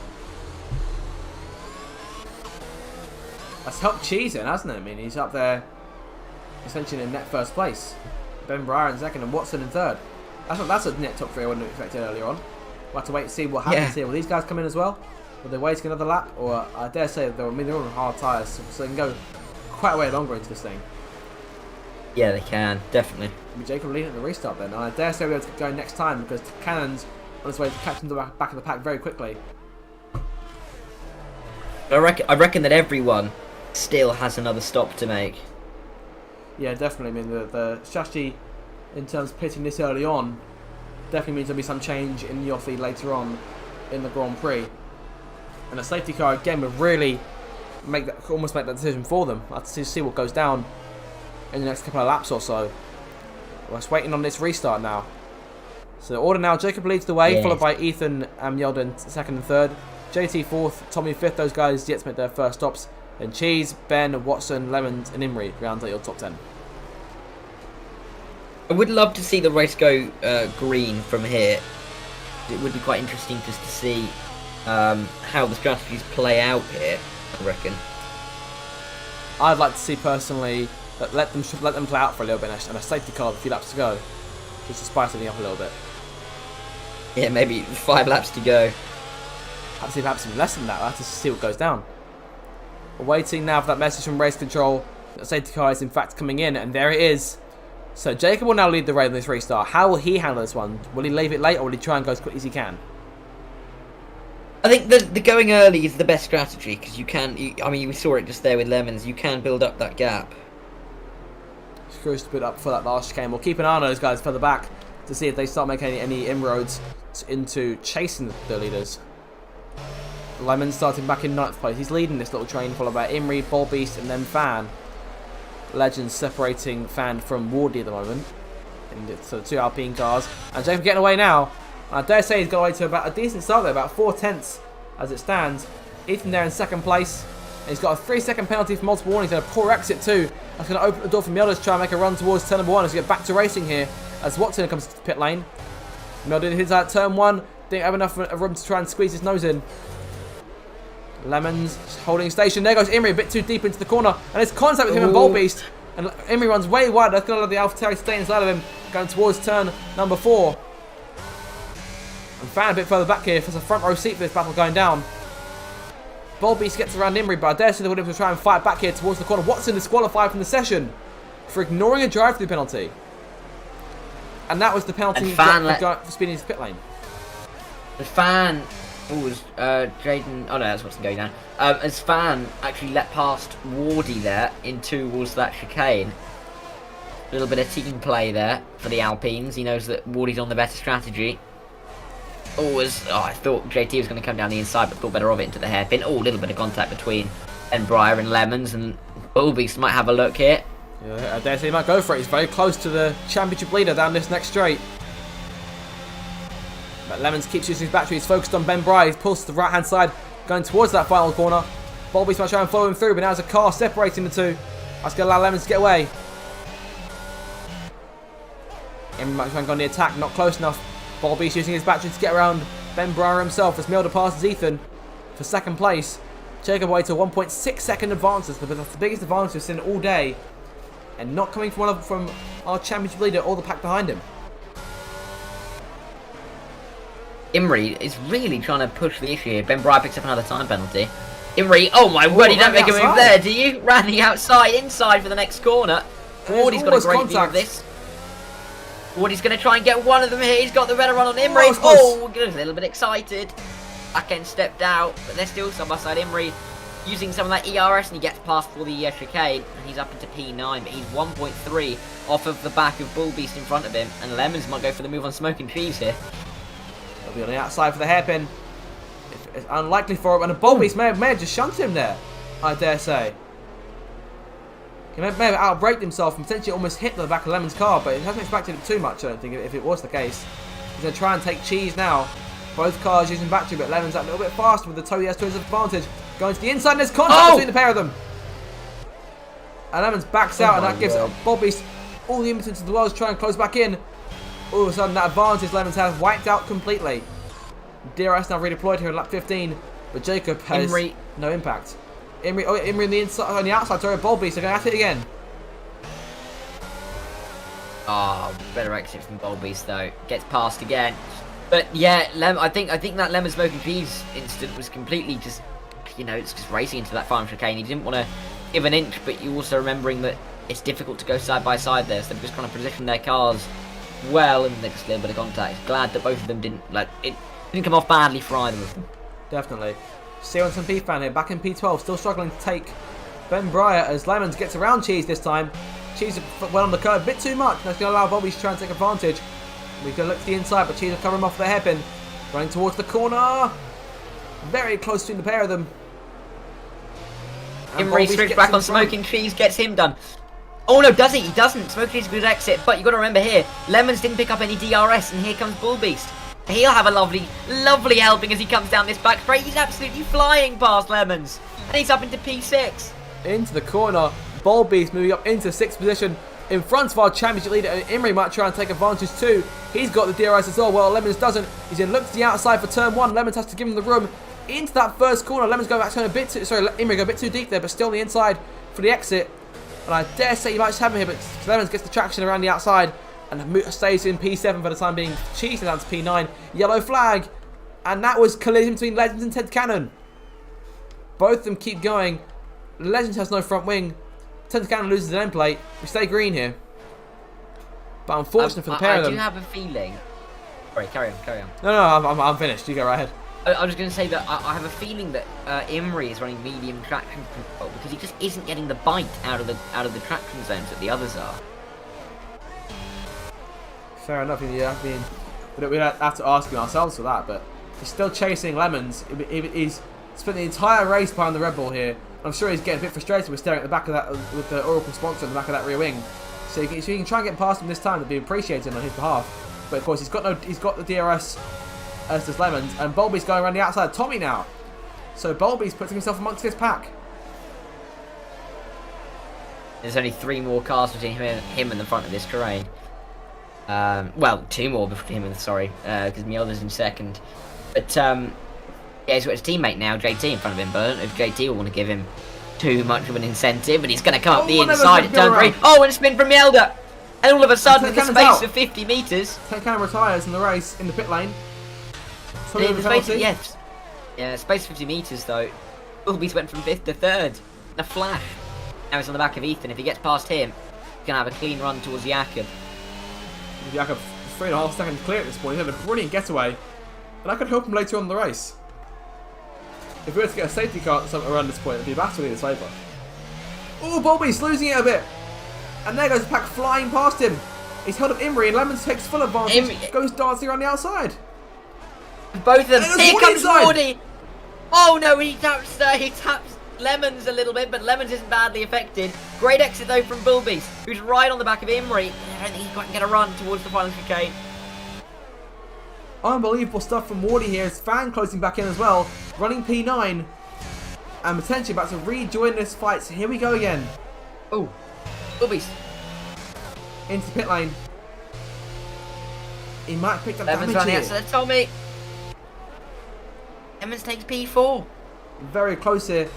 That's helped Cheese in, hasn't it? I mean, he's up there essentially in net first place. Ben Breyer in second and Watson in third. That's a net top 3 I wouldn't have expected earlier on. We'll have to wait and see what happens here. Will these guys come in as well? Will they wait another lap? Or I dare say they're on hard tyres, so they can go quite a way longer into this thing. Yeah, they can, definitely. Jacob leading at the restart then. And I dare say we'll be able to go next time because Cannon's on his way to catch the back of the pack very quickly. I reckon that everyone still has another stop to make. Yeah, definitely. I mean, the strategy in terms of pitting this early on definitely means there'll be some change in the off-lead later on in the Grand Prix. And the safety car again would really almost make that decision for them. I'll have to see what goes down in the next couple of laps or so. We're just waiting on this restart now. So the order now, Jacob leads the way, followed by Ethan and Yelden second and third. JT 4th, Tommy 5th, those guys yet to make their first stops. Then Cheese, Ben, Watson, Lemons and Imri round out your top 10. I would love to see the race go green from here. It would be quite interesting just to see how the strategies play out here, I reckon. I'd like to see personally that let them play out for a little bit and a safety car with a few laps to go, just to spice everything up a little bit. Yeah, maybe 5 laps to go. Perhaps even less than that. I'll have to see what goes down. We're waiting now for that message from race control. The safety car is in fact coming in, and there it is. So Jacob will now lead the race in this restart. How will he handle this one? Will he leave it late or will he try and go as quick as he can? I think the going early is the best strategy because you can. I mean, we saw it just there with Lemons. You can build up that gap. Screws to build up for that last chicane. We'll keep an eye on those guys further back to see if they start making any inroads into chasing the leaders. Lemon starting back in 9th place. He's leading this little train, followed by Imri, Bullbeast, and then Fan. Legends separating Fan from Wardy at the moment. And so the 2 Alpine cars. And Jacob getting away now. I dare say he's got away to about a decent start there, about 4/10 as it stands. Ethan there in 2nd place. And he's got a 3-second penalty for multiple warnings and a poor exit too. That's going to open the door for Mjolnir to try and make a run towards turn number 1 as we get back to racing here as Watson comes to the pit lane. Mjolnir hits out turn 1. Didn't have enough room to try and squeeze his nose in. Lemons holding station. There goes Imri a bit too deep into the corner. And it's contact with him and Volbeast. And Imri runs way wide. That's going to let the AlphaTauri stay inside of him. Going towards turn number 4. And Fan a bit further back here. There's a front row seat for this battle going down. Volbeast gets around Imri, but I dare say the Williams will try and fight back here towards the corner. Watson disqualified from the session for ignoring a drive-through penalty. And that was the penalty for speeding into pit lane. The Fan... was Jaden... Oh no, that's Watson going down. As Fan actually let past Wardy there into towards that chicane. A little bit of team play there for the Alpines. He knows that Wardy's on the better strategy. I thought JT was going to come down the inside, but thought better of it into the hairpin. A little bit of contact between Breyer and Lemons, and Bullbeast might have a look here. Yeah, I dare say he might go for it. He's very close to the championship leader down this next straight. But Lemons keeps using his battery. He's focused on Ben Breyer. He pulls to the right-hand side, going towards that final corner. Bullbeast might try and follow him through, but now there's a car separating the two. That's going to allow Lemons to get away. Imri might try and go on the attack, not close enough. Bullbeast using his battery to get around Ben Breyer himself as Milder passes Ethan for second place. Jacob away to 1.6 second advances. That's the biggest advantage we've seen all day. And not coming from our championship leader or the pack behind him. Imri is really trying to push the issue here. Ben Breyer picks up another time penalty. Imri, oh my word, he don't make a move there, do you? Ran the outside, inside for the next corner. Wardy's got a great view of this. Wardy's going to try and get one of them here. He's got the better run on Imri. Oh, a little bit excited. Back end stepped out, but they're still side by side. Imri using some of that ERS, and he gets past for the chicane, and he's up into P9, but he's 1.3 off of the back of Bullbeast in front of him, and Lemons might go for the move on Smoke and Cheese here. He'll be on the outside for the hairpin. It's unlikely for him, and Bullbeast may have just shunted him there, I dare say. He may have outbraked himself and potentially almost hit the back of Lemon's car, but it hasn't expected it too much, I don't think, if it was the case. He's going to try and take Cheese now. Both cars using battery, but Lemon's a little bit faster with the Toyota to his advantage. Going to the inside, and there's contact between the pair of them. And Lemons backs out, and that gives Bullbeast all the impotence in the world to try and close back in. All of a sudden, that advantage Lemons has wiped out completely. DRS now redeployed here in lap 15, but Jacob has no impact. Imri on the inside, on the outside, sorry, Bullbeast are going at it again. Better exit from Bullbeast though. Gets past again. But yeah, I think that Lemon Smoke and Cheese incident was completely just, it's just racing into that final chicane. He didn't want to give an inch, but you also remembering that it's difficult to go side by side there, so they're just trying to position their cars well, and there's just a little bit of contact. Glad that both of them didn't come off badly for either of them. Definitely. C1SMP fan here, back in P12, still struggling to take Ben Breyer as Lemons gets around Cheese this time. Cheese went on the curve a bit too much. That's going to allow Bobby to try and take advantage. We're going to look to the inside, but Cheese will cover him off the hairpin. Running towards the corner. Very close to the pair of them. Imri switches back on Smoking Cheese, gets him done. Oh no, does he? He doesn't. Smoking Cheese is a good exit, but you've got to remember here, Lemons didn't pick up any DRS, and here comes Bullbeast. He'll have a lovely, lovely helping as he comes down this back straight. He's absolutely flying past Lemons. And he's up into P6. Into the corner. Bullbeast moving up into 6th position in front of our championship leader. And Imri might try and take advantage too. He's got the DRS as well. Well, Lemons doesn't. He's going to look to the outside for turn 1. Lemons has to give him the room into that first corner. Lemons go back to a bit too, Imri go a bit too deep there, but still on the inside for the exit. And I dare say you might just have him here, but Lemons gets the traction around the outside. And stays in P7 for the time being. Cheese down to P9. Yellow flag. And that was collision between Legends and Ted Cannon. Both of them keep going. Legends has no front wing. Ted Cannon loses an end plate. We stay green here. But unfortunately for the pair of them. I do have a feeling. Sorry, carry on. No, I'm finished. You go right ahead. I was going to say that I have a feeling that Imri is running medium traction control because he just isn't getting the bite out of the traction zones that the others are. Fair enough, we don't have to ask ourselves for that, but he's still chasing Lemons. He's spent the entire race behind the Red Bull here. I'm sure he's getting a bit frustrated with staring at the back of that, with the Oracle sponsor on the back of that rear wing. So you can try and get past him this time. It'd be appreciated on his behalf. But of course, he's got the DRS as does Lemons, and Bulby's going around the outside of Tommy now. So Bulby's putting himself amongst his pack. There's only 3 more cars between him and the front of this terrain. Well, 2 more between him and because Mjolnir's in second. But Yeah, he's got his teammate now, JT, in front of him, but I don't know if JT will want to give him too much of an incentive, but he's going to come up the inside at turn 3. Oh, and a spin from Mielda! And all of a sudden, in the space of 50 metres... TakeOver retires in the race in the pit lane. Yes. Yeah, space of 50 metres, though. Bulbies went from 5th to 3rd. In a flash. Now he's on the back of Ethan. If he gets past him, he's going to have a clean run towards Jakob. Jakob, 3.5 seconds clear at this point. He had a brilliant getaway. And I could help him later on in the race. If we were to get a safety car around this point, it'd be vastly in his favour. Oh, Bulbies losing it a bit. And there goes the pack flying past him. He's held up Imri and Lemons takes full advantage. Goes dancing around the outside. Both of them. Here comes Wardy. Oh no, he taps Lemons a little bit, but Lemons isn't badly affected. Great exit though from Bulbies, who's right on the back of Imri. I don't think he's quite going to get a run towards the final chicane. Unbelievable stuff from Wardy here. His fan closing back in as well. Running P9. And potentially about to rejoin this fight. So here we go again. Oh. Bulbies. Into the pit lane. He might pick up Lemons damage here. Outside of Tommy. Lemons takes P4. Very close here.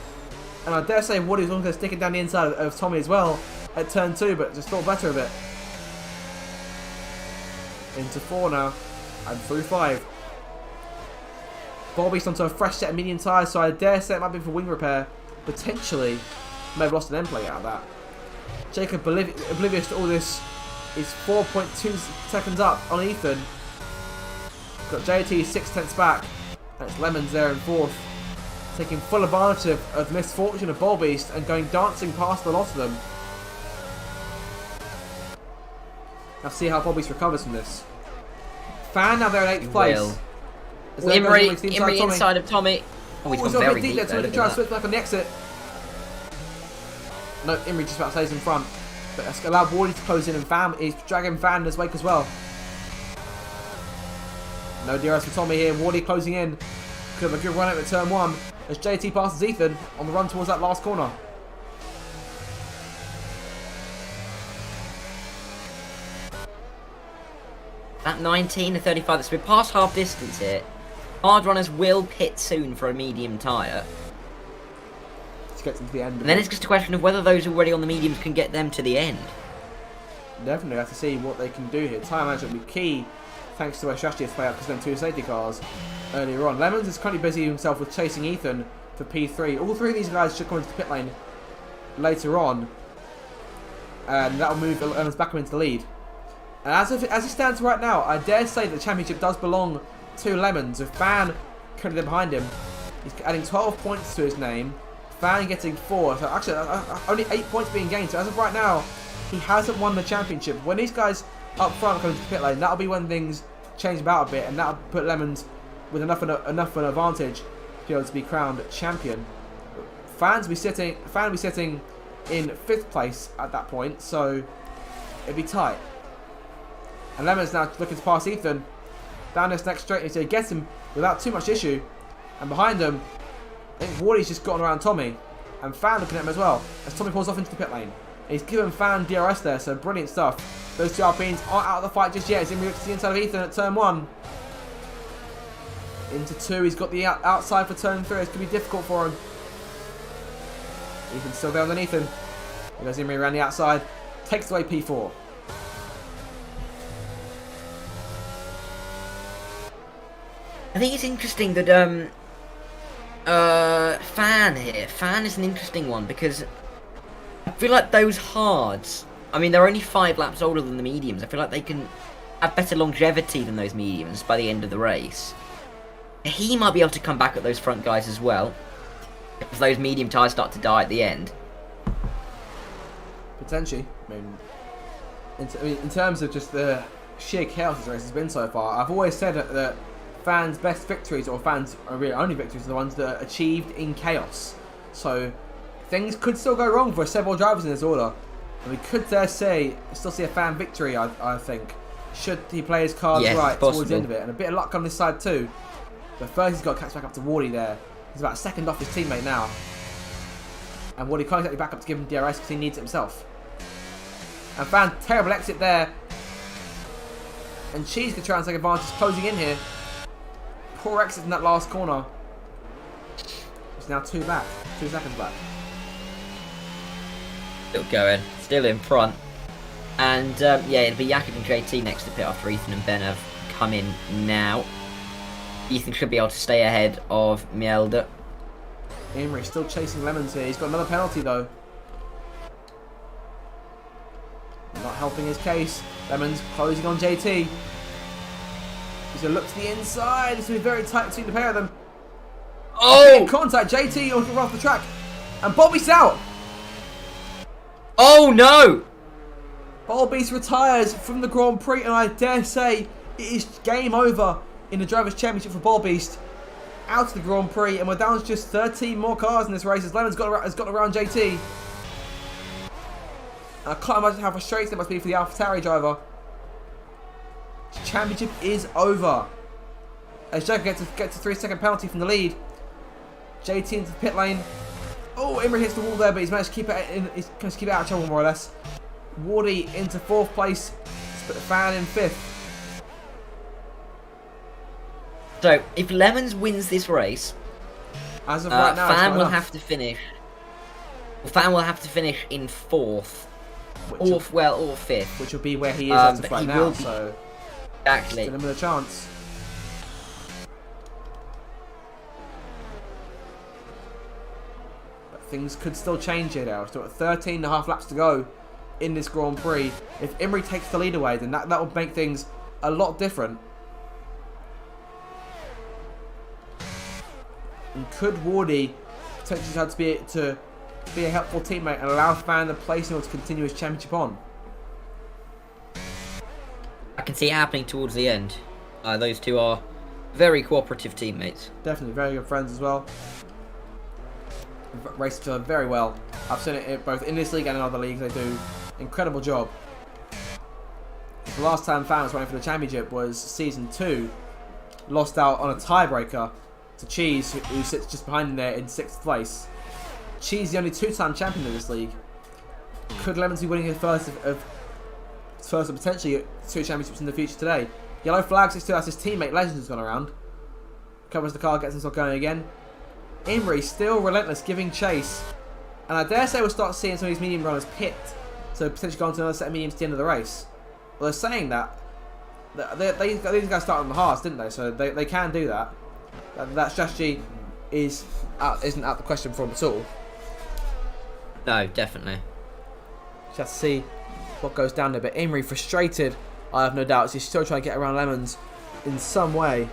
And I dare say Wardy's going to stick it down the inside of Tommy as well at turn 2, but just thought better of it. Into 4 now. And through 5. Bulbies onto a fresh set of medium tyres, so I dare say it might be for wing repair. Potentially, may have lost an end plate out of that. Jacob, oblivious to all this, is 4.2 seconds up on Ethan. Got JT 6/10 back. And it's Lemons there in 4th. Taking full advantage of the misfortune of Bulbeast and going dancing past the lot of them. Now see how Bulbeast recovers from this. Fan now there in 8th place. Imri inside of Tommy. Oh, he's gone very deep there. Trying to switch back on the exit. No, Imri just about stays in front. But that's allowed Wardy to close in, and Fan is dragging Fan in his wake as well. No DRS for Tommy here. Wardy closing in. Could have a good run out at turn 1 as JT passes Ethan on the run towards that last corner. At 19 to 35, that's we're past half distance here. Hard runners will pit soon for a medium tyre. To get to the end. And then it's just a question of whether those already on the mediums can get them to the end. Definitely have to see what they can do here. Tyre management will be key, thanks to their strategy to play out because then 2 safety cars earlier on. Lemons is currently busy himself with chasing Ethan for P3. All 3 of these guys should come into the pit lane later on. And that will move Lemons back into the lead. And as it stands right now, I dare say that the championship does belong to Lemons, with Fan currently behind him. He's adding 12 points to his name. Fan getting 4. So actually, only 8 points being gained. So as of right now, he hasn't won the championship. When these guys up front come into the pit lane, that'll be when things change about a bit, and that'll put Lemons with enough of an advantage to be able to be crowned champion. Fan will be sitting in 5th place at that point, so it'd be tight. And Lemons now looking to pass Ethan down this next straight, so he gets him without too much issue. And behind him, I think Wardy's just gotten around Tommy, and Fan looking at him as well as Tommy pulls off into the pit lane. And he's given Fan DRS there, so brilliant stuff. Those 2 Alpines aren't out of the fight just yet. He's in to the inside of Ethan at turn 1. Into 2, he's got the outside for turn 3. It's going to be difficult for him. Ethan's still there underneath him. He goes in around the outside, takes away P4. I think it's interesting that Fan is an interesting one because I feel like those hards, I mean they're only 5 laps older than the mediums. I feel like they can have better longevity than those mediums by the end of the race. He might be able to come back at those front guys as well if those medium tyres start to die at the end. Potentially. I mean, in terms of just the sheer chaos this race has been so far, I've always said that fans' best victories, or fans' really only victories, are the ones that are achieved in chaos. So things could still go wrong for several drivers in this order, and we could dare say still see a fan victory. I think, should he play his cards right towards the end of it, and a bit of luck on this side too. But first he's got to catch back up to Wardy there. He's about a second off his teammate now, and Wardy can't exactly back up to give him DRS because he needs it himself. And Fan, terrible exit there, and Cheese could try and take advantage, closing in here. Poor exit in that last corner. race. Now 2 back. 2 seconds back. Still going. Still in front. And, yeah, it'll be Jakub and JT next to pit after Ethan and Ben have come in now. Ethan should be able to stay ahead of Mjelde. Imre still chasing Lemons here. He's got another penalty, though. Not helping his case. Lemons closing on JT. He's going to look to the inside. It's going to be very tight between the pair of them. Oh! In contact. JT off the track. And Bobby's out. Oh, no! Bobby's retires from the Grand Prix, and I dare say it is game over in the Drivers' Championship for Ballbeast. Out of the Grand Prix, and we're down to just 13 more cars in this race as Lennon's has got around JT. And I can't imagine how frustrating it must be for the AlphaTauri driver. The championship is over. As Jack gets a 3-second penalty from the lead. JT into the pit lane. Oh, Imre hits the wall there, but he's managed to keep it in. He's managed to keep it out of trouble more or less. Wardy into 4th place. Split the fan in 5th. So, if Lemons wins this race, as of right now, Fan will have to finish. Well, Fan will have to finish in 4th, or 5th, which will be where he is as of right now. So, exactly, still another chance. But things could still change here now. Still at 13.5 laps to go in this Grand Prix. If Imre takes the lead away, then that will make things a lot different. And could Wardy potentially have to be a helpful teammate and allow Fan the place in order to continue his championship on? I can see it happening towards the end. Those two are very cooperative teammates. Definitely very good friends as well. Race each other very well. I've seen it both in this league and in other leagues. They do incredible job. The last time Fan was running for the championship was season 2. Lost out on a tiebreaker to Cheese, who sits just behind him there in 6th place. Cheese, the only 2-time champion of this league. Could Lemons be winning his first of potentially 2 championships in the future today? Yellow flag, 6-2, that's his teammate Legend has gone around. Covers the car, gets himself going again. Imre still relentless, giving chase. And I dare say we'll start seeing some of these medium runners pit. So potentially go on to another set of mediums at the end of the race. Well, they're saying that. These guys started on the hards, didn't they? So they can do that. That strategy isn't out the question for them at all. No, definitely. Just have to see what goes down there. But Imre frustrated, I have no doubts. He's still trying to get around Lemons in some way.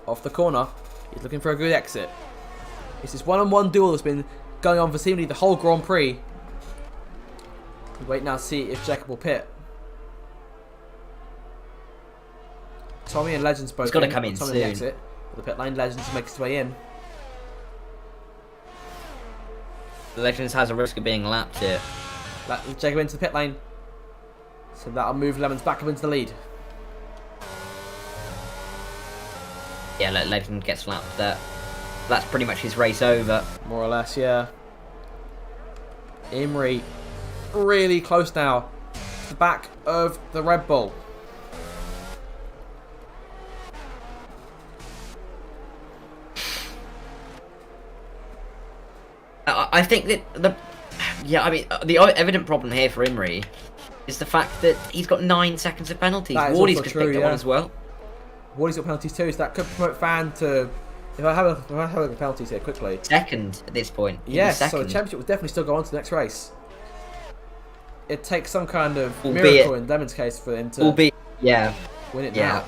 Off the corner, he's looking for a good exit. It's this one-on-one duel that's been going on for seemingly the whole Grand Prix. We wait now to see if Jacob will pit. Tommy and Legends both. He's got to come in Tommy soon. The exit. The pit lane, Legends makes his way in. The Legends has a risk of being lapped here. Jacob into the pit lane. So that'll move Lemons back up into the lead. Yeah, Legend gets lapped there. That's pretty much his race over. More or less, yeah. Imre really close now to the back of the Red Bull. I think that the evident problem here for Imre is the fact that he's got 9 seconds of penalties. Wardy's just picked up one as well. Wardy's got penalties too, so that could promote Fan to. If I have a penalties here quickly. Second at this point. Yes, so the championship will definitely still go on to the next race. It takes some kind of Albeit, miracle in Lemon's case for him to win it now.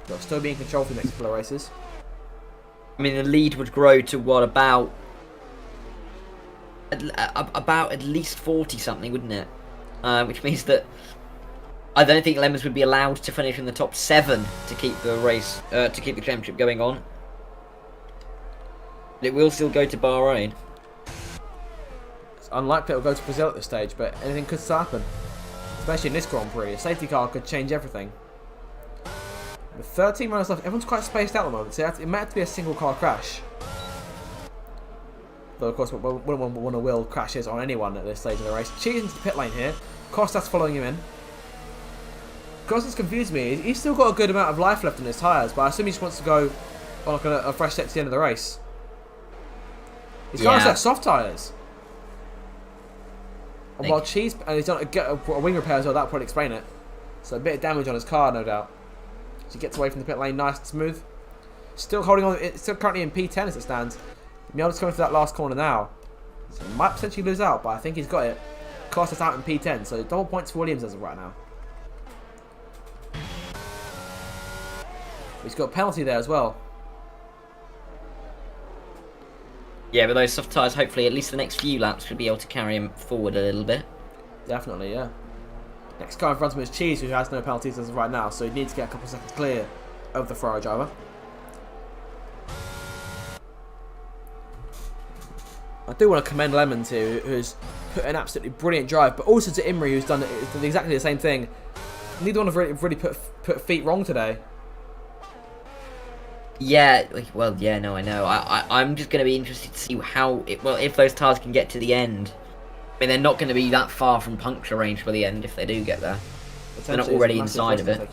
They'll still be in control for the next couple of races. I mean, the lead would grow to what, about at least 40 something, wouldn't it? Which means that I don't think Lemons would be allowed to finish in the top 7 to keep the race, to keep the championship going on. But it will still go to Bahrain. It's unlikely it will go to Brazil at this stage, but anything could still happen. Especially in this Grand Prix. A safety car could change everything. With 13 runners left, everyone's quite spaced out at the moment, so it might have to be a single car crash. Though, of course, we wouldn't want to will crashes on anyone at this stage of the race. Cheese into the pit lane here. Costas following him in. Costas confused me. He's still got a good amount of life left in his tyres, but I assume he just wants to go on like a fresh set to the end of the race. He's got to set soft tyres. And while Cheese, and he's done a wing repair as well, that'll probably explain it. So a bit of damage on his car, no doubt. So he gets away from the pit lane nice and smooth. Still holding on, it's still currently in P10 as it stands. Miele's coming for that last corner now. So he might potentially lose out, but I think he's got it. Costas out in P10, so double points for Williams as of right now. He's got a penalty there as well. Yeah, but those soft tyres, hopefully, at least the next few laps, should be able to carry him forward a little bit. Definitely, yeah. Next car in front of him is Cheese, who has no penalties as of right now, so he needs to get a couple of seconds clear of the Ferrari driver. I do want to commend Lemons here, who's put an absolutely brilliant drive, but also to Imrie, who's done exactly the same thing. Neither one have really put feet wrong today. Yeah, well, yeah, no, I know. I'm just going to be interested to see if those tyres can get to the end. I mean, they're not going to be that far from puncture range for the end if they do get there. They're not already inside of it.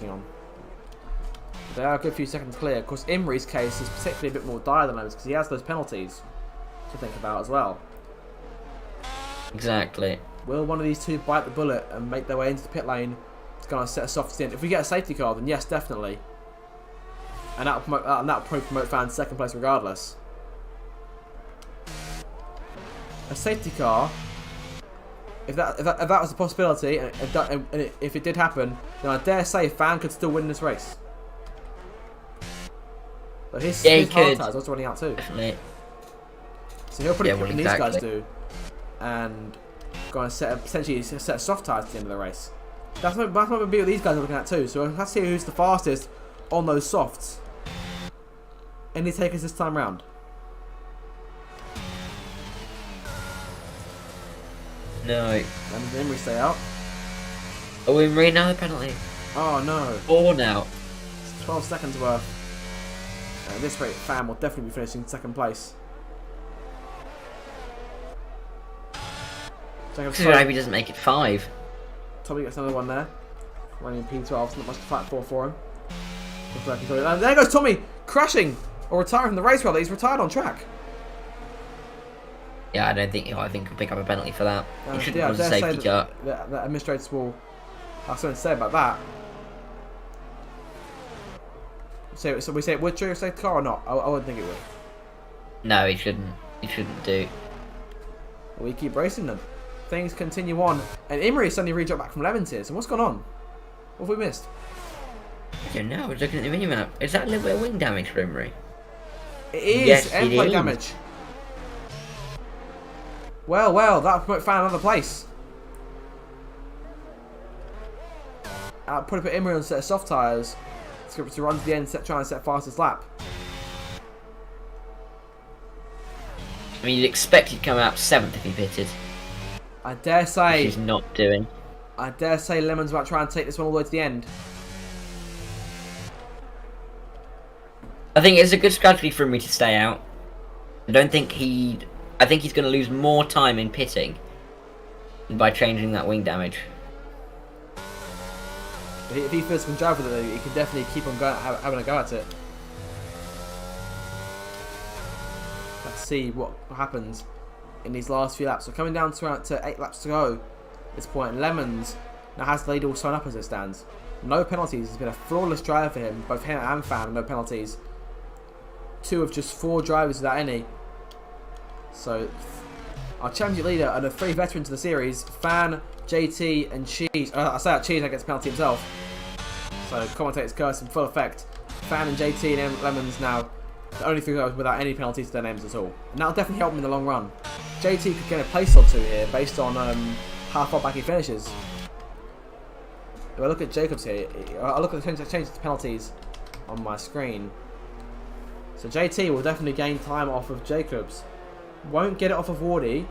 They are a good few seconds clear. Of course, Imrie's case is particularly a bit more dire than others because he has those penalties to think about as well. Exactly. Will one of these two bite the bullet and make their way into the pit lane? It's going to set a soft stint. If we get a safety car, then yes, definitely. And that'll probably promote fans second place regardless. A safety car, if that was a possibility, and if it did happen, then I dare say Fan could still win this race. But his hard tyres also running out too. Definitely. So he'll probably pick these guys do, and go and essentially set soft tyres at the end of the race. That's what these guys are looking at too. So let's see who's the fastest on those softs. Any takers this time round? No. And Imrie stay out. Oh, Imrie, another penalty. Oh no. 4 now. It's 12 seconds worth. At this rate, Fan will definitely be finishing second place. I hope he doesn't make it 5. Tommy gets another one there. Running in P12, so not much to fight for him. And there goes Tommy, crashing or retiring from the race. Rather, he's retired on track. Yeah, I think he'll pick up a penalty for that. He shouldn't Yeah, cause a safety car. The administrators will have something to say about that. So we say it would trigger a safety car or not? I wouldn't think it would. No, he shouldn't. He shouldn't do. We keep racing them. Things continue on, and Imrie suddenly re-dropped back from 11th here. So what's gone on? What have we missed? I don't know. I was looking at the minimap. Is that a little bit of wing damage for Imrie? It is. Yes, end plate damage. Well, that'll promote Fan another place. I'll probably put Imrie on a set of soft tyres to run to the end, try and set fastest lap. I mean, you'd expect he'd come out 7th if he pitted. I dare say. Which he's not doing. I dare say Lemons might try and take this one all the way to the end. I think it's a good strategy for me to stay out. I think he's going to lose more time in pitting by changing that wing damage. If he feels he can drive with it, he can definitely keep on going, having a go at it. Let's see what happens in these last few laps. So coming down to 8 laps to go at this point. Lemons now has the lead all sewn up as it stands. No penalties. It's been a flawless drive for him. Both him and Fan, no penalties. 2 of just 4 drivers without any. So our championship leader and the 3 veterans of the series, Fan, JT and Cheese. I say that Cheese gets a penalty himself. So commentator's curse in full effect. Fan and JT and Lemons now the only 3 guys without any penalties to their names at all. And that'll definitely help him in the long run. JT could get a place or 2 here based on how far back he finishes. If I look at Jacobs here, I'll look at the change to penalties on my screen. So JT will definitely gain time off of Jacobs. Won't get it off of Wardy.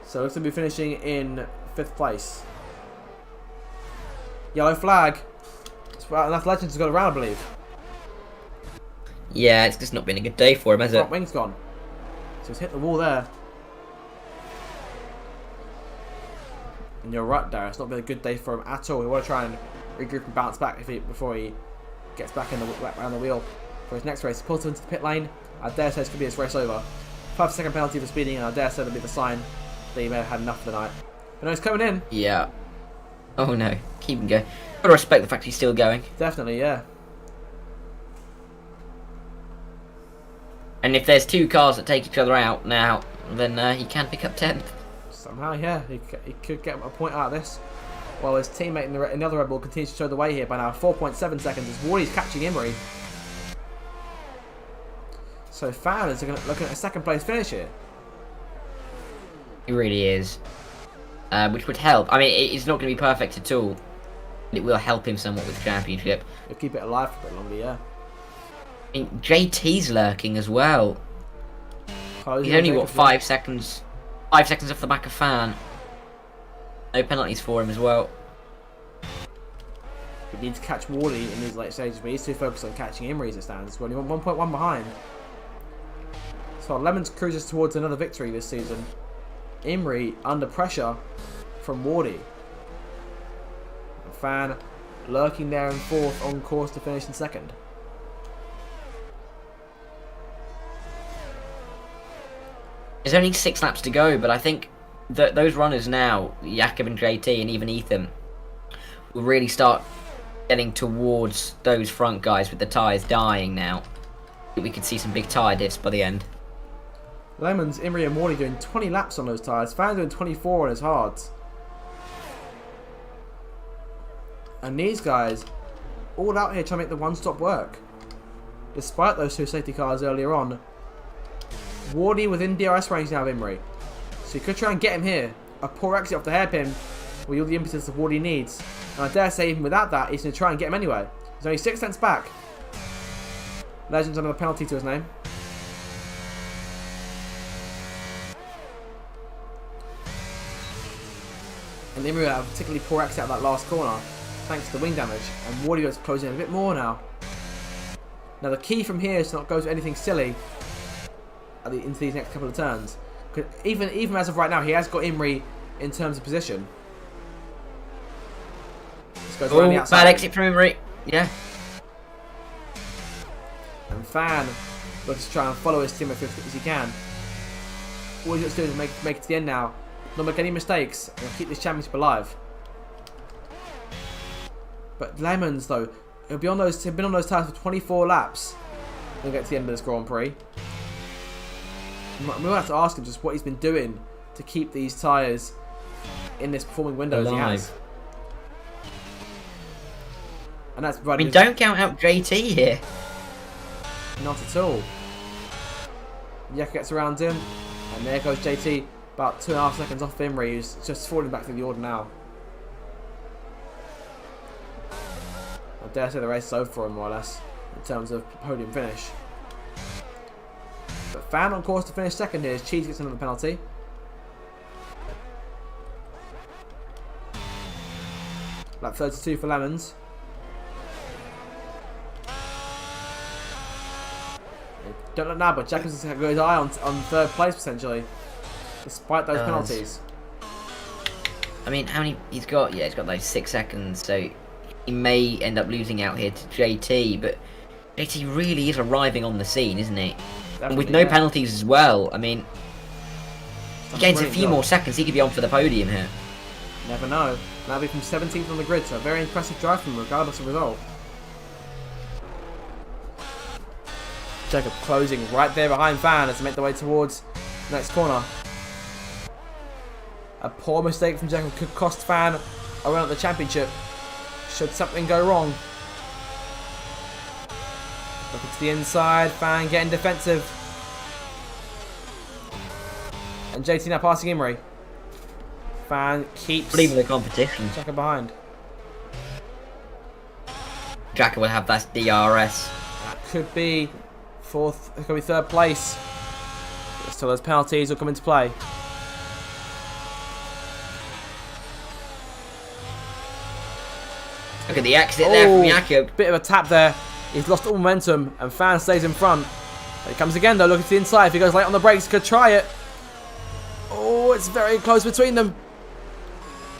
So looks to be finishing in 5th place. Yellow flag. Enough Legends has got around, I believe. Yeah, it's just not been a good day for him, has it? Front wing's gone. So he's hit the wall there. And you're right, Darren. It's not been a good day for him at all. We want to try and regroup and bounce back before he gets back around the wheel for his next race. He pulls into the pit lane. I dare say this could be his race over. 5-second penalty for speeding, and I dare say that'll be the sign that he may have had enough for the night. But no, he's coming in. Yeah. Oh no, keep him going. Gotta respect the fact he's still going. Definitely, yeah. And if there's two cars that take each other out now, then he can pick up 10th. Somehow, yeah, he could get a point out of this. While his teammate in the other Red Bull continues to show the way here by now 4.7 seconds as Wardy's catching Imri. So Fan is looking at a second place finish here. He really is. Which would help. I mean, it's not going to be perfect at all. It will help him somewhat with the championship. It'll keep it alive for a bit longer, yeah. I mean, JT's lurking as well. He's only, what, 5 seconds? 5 seconds off the back of Fan. No penalties for him as well. We need to catch Wardy in these late stages, but he's too focused on catching Imri as it stands. We're only 1.1 behind. So Lemons cruises towards another victory this season. Imri under pressure from Wardy. Fan lurking there in fourth, on course to finish in second. There's only 6 laps to go, but I think that those runners now, Jakob and JT and even Ethan, will really start getting towards those front guys with the tyres dying now. We could see some big tyre diffs by the end. Lemons, Imri and Wardy doing 20 laps on those tyres. Fan doing 24 on his hards. And these guys all out here trying to make the one-stop work. Despite those 2 safety cars earlier on. Wardy within DRS range now of Imri. So you could try and get him here. A poor exit off the hairpin with all the impetus that Wardy needs. And I dare say even without that, he's going to try and get him anyway. He's only 6 cents back. Legends another penalty to his name. And Imri had a particularly poor exit out of that last corner, thanks to the wing damage. And Wardy goes closing in a bit more now. Now the key from here is to not go to anything silly into these next couple of turns. Even as of right now, he has got Imri in terms of position. This goes around the outside. Bad exit from Imri. Yeah. And Fan looks to try and follow his team as quickly as he can. All he's got to do is make it to the end now. Not make any mistakes and keep this championship alive. But Lemons though, he'll be on those tyres for 24 laps. We'll get to the end of this Grand Prix. We'll have to ask him just what he's been doing to keep these tyres in this performing window as he has. And that's right. I mean, don't count out JT here. Not at all. Yeka gets around him, and there goes JT, about 2.5 seconds off Imri, who's just falling back through the order now. I dare say the race is over for him, more or less, in terms of podium finish. But Fan on course to finish second here as Cheese gets another penalty. Lap 32 for Lemons. Don't look now, but Jacobson's got his eye on third place potentially, despite those penalties. I mean, how many he's got? Yeah, he's got like 6 seconds, so he may end up losing out here to JT. But JT really is arriving on the scene, isn't he? And with no penalties as well. I mean, he gains a few more seconds, he could be on for the podium here. Never know. That'll be from 17th on the grid, so a very impressive drive from him, regardless of result. Jacob closing right there behind Fan as they make their way towards the next corner. A poor mistake from Jacob could cost Fan a run at the championship should something go wrong. Looking to the inside, Fan getting defensive. And JT now passing Imri. Fan keeps leaving the competition. Jacob behind. Jacob will have that DRS. That could be fourth, it could be third place. Still, those penalties will come into play. Look at the exit there from Jakob. Bit of a tap there. He's lost all momentum, and Fan stays in front. Here he comes again, though. Looking to the inside. If he goes late on the brakes, he could try it. Oh, it's very close between them.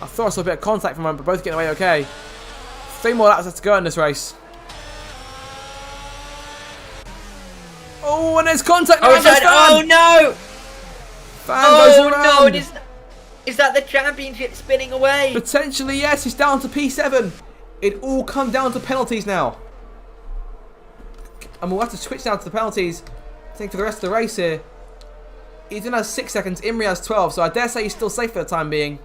I thought I saw a bit of contact from them, but both getting away okay. 3 more laps left to go in this race. Oh, and there's contact. Oh no! Fan goes Oh around. no! Is that the championship spinning away? Potentially, yes. He's down to P7. It all come down to penalties now. And we'll have to switch now to the penalties, I think, for the rest of the race here. Ethan has 6 seconds, Imri has 12, so I dare say he's still safe for the time being.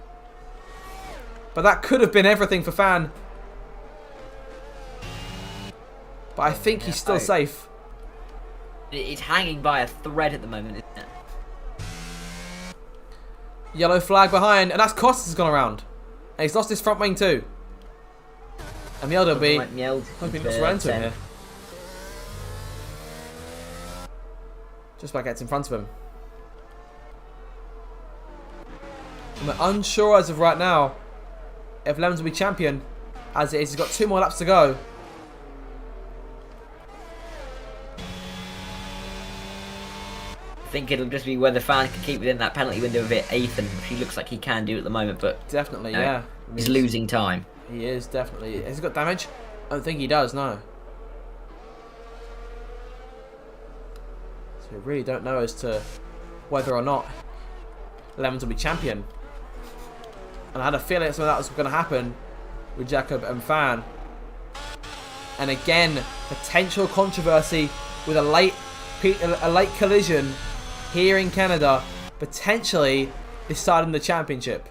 But that could have been everything for Fan. But I think he's still safe. It's hanging by a thread at the moment, isn't it? Yellow flag behind, and that's Costas has gone around. And he's lost his front wing too. And the other will be... just ran into him here. Just about gets in front of him. And we're unsure as of right now if Lemons will be champion. As it is, he's got 2 more laps to go. I think it'll just be whether Fan can keep within that penalty window of it, Ethan, which he looks like he can do at the moment, but... Definitely, no, yeah. He's losing time. He is, definitely. Has he got damage? I don't think he does, no. So we really don't know as to whether or not Lemons will be champion. And I had a feeling some of that was going to happen with Jacob and Fan. And again, potential controversy with a late collision here in Canada, potentially deciding the championship.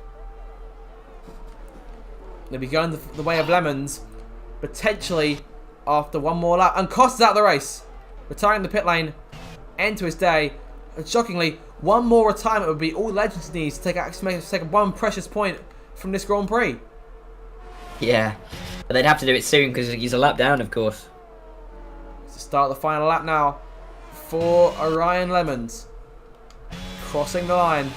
They'll be going the way of Lemons, potentially after 1 more lap. And Costas out of the race, retiring the pit lane, end to his day. And shockingly, 1 more retirement would be all Legends needs to take 1 precious point from this Grand Prix. Yeah, but they'd have to do it soon because he's a lap down, of course. To start the final lap now for Orion Lemons. Crossing the line.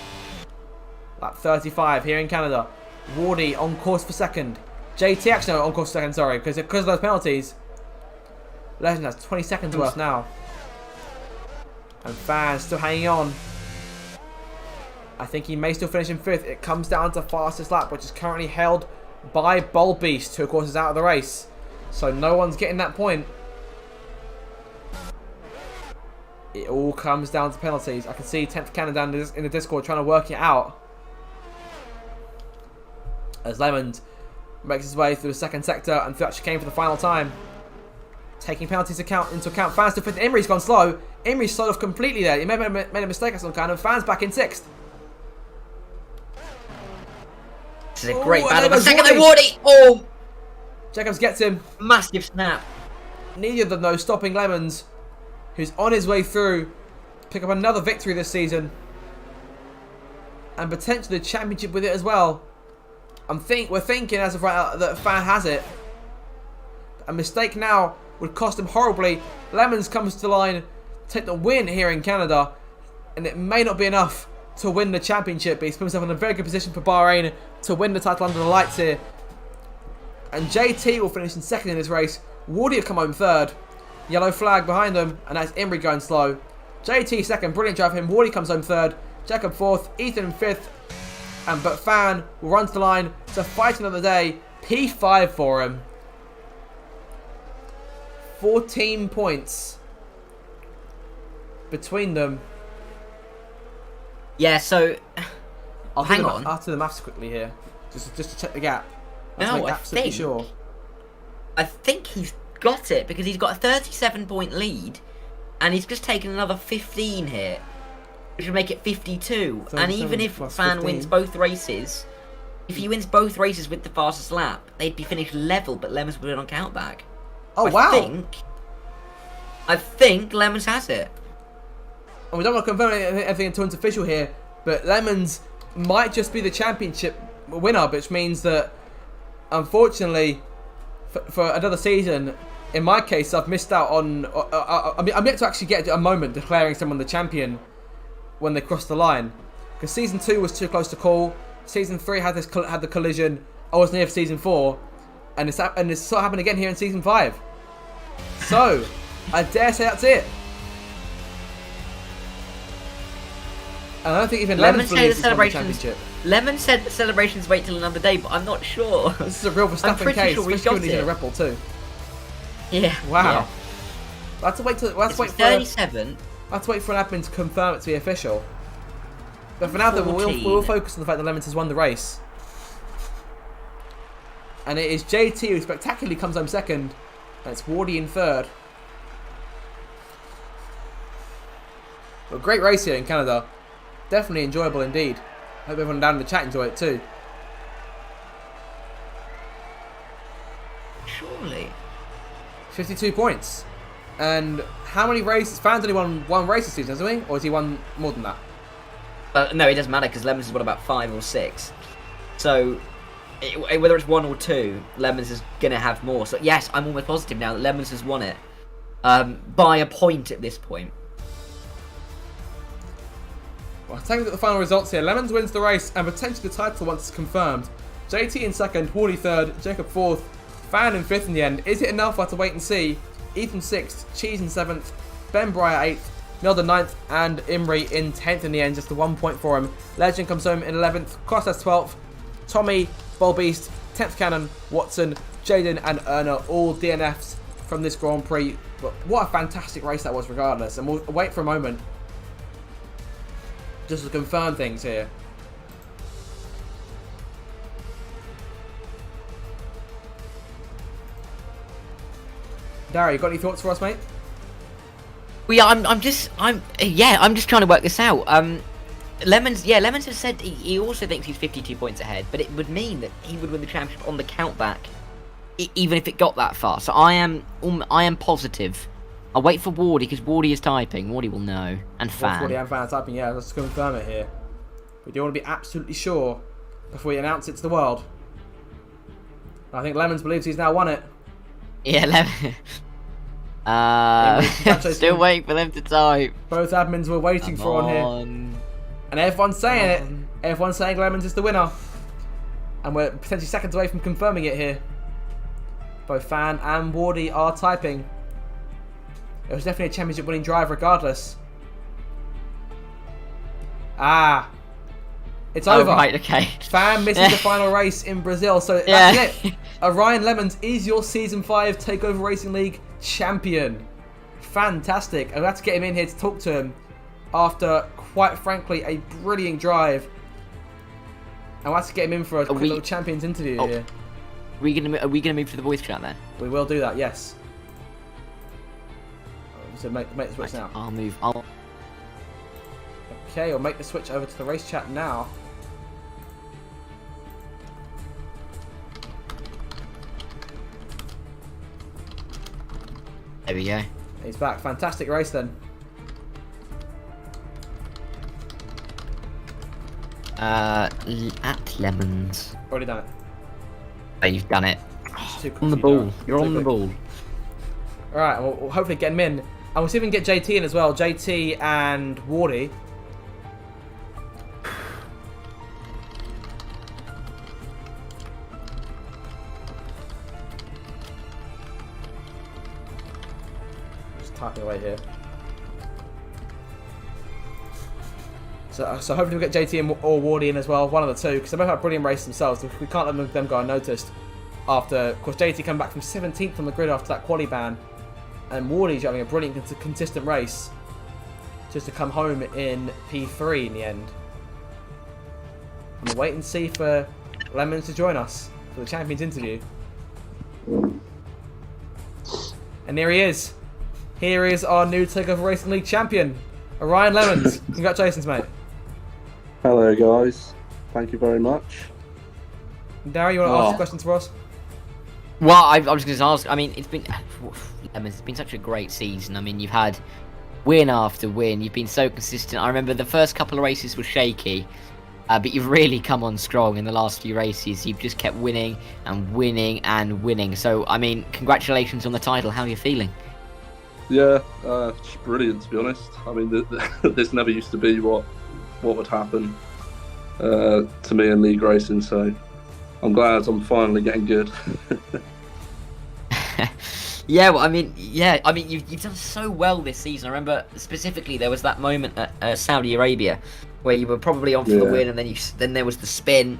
Lap 35 here in Canada. Wardy on course for second. JT actually on course for second, sorry, because of those penalties. Legend has 20 seconds worth now. And Fan still hanging on. I think he may still finish in 5th. It comes down to fastest lap, which is currently held by Bold Beast, who of course is out of the race. So no one's getting that point. It all comes down to penalties. I can see 10th Canada in the Discord trying to work it out. As Lemons makes his way through the second sector and through that chicane for the final time. Taking penalties into account. Fans still 5th. Imri's gone slow. Imri's slowed off completely there. He may have made a mistake of some kind, and Fans back in 6th. This is a great battle. The second Wardy! Oh! Jacobs gets him. Massive snap. Neither of them, though, stopping Lemons, who's on his way through to pick up another victory this season. And potentially the championship with it as well. We're thinking as of right now that Fan has it. A mistake now would cost him horribly. Lemons comes to the line to take the win here in Canada. And it may not be enough to win the championship, but he's put himself in a very good position for Bahrain to win the title under the lights here. And JT will finish in 2nd in this race. Wardy will come home 3rd. Yellow flag behind them, and that's Imri going slow. JT 2nd, brilliant drive for him. Wardy comes home 3rd. Jacob 4th, Ethan 5th. But Fan will run to the line to fight another day. P5 for him. 14 points between them. Yeah, so hang on. I'll do the maths quickly here, just to check the gap. No, Absolutely sure. I think he's got it because he's got a 37-point lead, and he's just taken another 15 here, which would make it 52. And even if Fan wins both races, if he wins both races with the fastest lap, they'd be finished level, but Lemons would be on countback. Oh, wow. I think Lemons has it. And we don't want to confirm anything until it's official here, but Lemons might just be the championship winner, which means that, unfortunately, for another season, in my case, I've missed out on... I'm yet to actually get a moment declaring someone the champion when they cross the line. Because Season 2 was too close to call. Season 3 had the collision. I wasn't here for Season 4. And it's sort of happened again here in Season 5. So, I dare say that's it. And I don't think even Lemon Lemons said the believes he's won the celebrations. championship. Lemon said the celebrations wait till another day, but I'm not sure. This is a real Verstappen pretty case, sure we especially when got he's in a it. Red Bull too. Yeah. Wow. Yeah. We'll have to wait till It's 37. I'll have to wait for an admin to confirm it to be official. But for now, though, we'll focus on the fact that Lemons has won the race. And it is JT who spectacularly comes home second. And it's Wardy in third. But great race here in Canada. Definitely enjoyable indeed. Hope everyone down in the chat enjoyed it too. Surely. 52 points. And how many races? Fans only won one race this season, hasn't he? Or has he won more than that? No, it doesn't matter because Lemons has won about 5 or 6. So, whether it's 1 or 2, Lemons is going to have more. So, yes, I'm almost positive now that Lemons has won it by a point at this point. Well, taking a look at the final results here. Lemons wins the race and potentially the title once it's confirmed. JT in second, Wardy third, Jacob fourth, Fan in fifth in the end. Is it enough? We'll have to wait and see. Ethan sixth, Cheese in seventh, Ben Breyer eighth, Nelda ninth, and Imri in 10th in the end, just a 1 point for him. Legend comes home in 11th, Costas 12th, Tommy, Volbeast, 10th Cannon, Watson, Jaden, and Erna, all DNFs from this Grand Prix. But what a fantastic race that was regardless. And we'll wait for a moment just to confirm things here. Darry, you got any thoughts for us, mate? Well, yeah, I'm just trying to work this out. Lemons has said he also thinks he's 52 points ahead, but it would mean that he would win the championship on the countback, even if it got that far. So I am positive. I'll wait for Wardy because Wardy is typing. Wardy will know, and Fan. Wardy and Fan are typing. Yeah, let's confirm it here. We do want to be absolutely sure before we announce it to the world. I think Lemons believes he's now won it. Yeah, Lemons. Still waiting for them to type. Both admins were waiting for on here. And everyone's saying it. Everyone's saying Lemons is the winner. And we're potentially seconds away from confirming it here. Both Fan and Wardy are typing. It was definitely a championship winning drive regardless. It's over. Right, okay. Fan misses the final race in Brazil. So that's it. Orion Lemons is your Season 5 TakeOver Racing League champion. Fantastic. And we have to get him in here to talk to him after, quite frankly, a brilliant drive. And we'll have to get him in for a quick little champions interview here. Are we gonna move to the voice chat then? We will do that, yes. So make the switch now. I'll move. Okay, we'll make the switch over to the race chat now. There we go. He's back. Fantastic race then. At Lemons. Already done it. Oh, you've done it. Quick On the ball. You're on the ball. Alright, we'll hopefully get him in. And we'll see if we can get JT in as well. JT and Wardy. Just typing away here. So hopefully we'll get JT or Wardy in as well. One of the two. Because they both have brilliant races themselves. We can't let them go unnoticed. After, of course, JT came back from 17th on the grid after that quali ban. And Wardy's having a brilliant, consistent race. Just to come home in P3 in the end. And we'll wait and see for Lemons to join us for the Champions interview. And here he is. Here is our new TakeOver Racing League champion, Orion Lemons. Congratulations, mate. Hello, guys. Thank you very much. Darry, you want to ask some questions for us? Well, I was going to ask. I mean, it's been such a great season. I mean, you've had win after win. You've been so consistent. I remember the first couple of races were shaky, but you've really come on strong in the last few races. You've just kept winning and winning and winning. So, I mean, congratulations on the title. How are you feeling? Yeah, it's brilliant, to be honest. I mean, this never used to be what would happen to me in league racing. So, I'm glad I'm finally getting good. Yeah, well, I mean, you've done so well this season. I remember specifically there was that moment at Saudi Arabia where you were probably on for the win, and then there was the spin,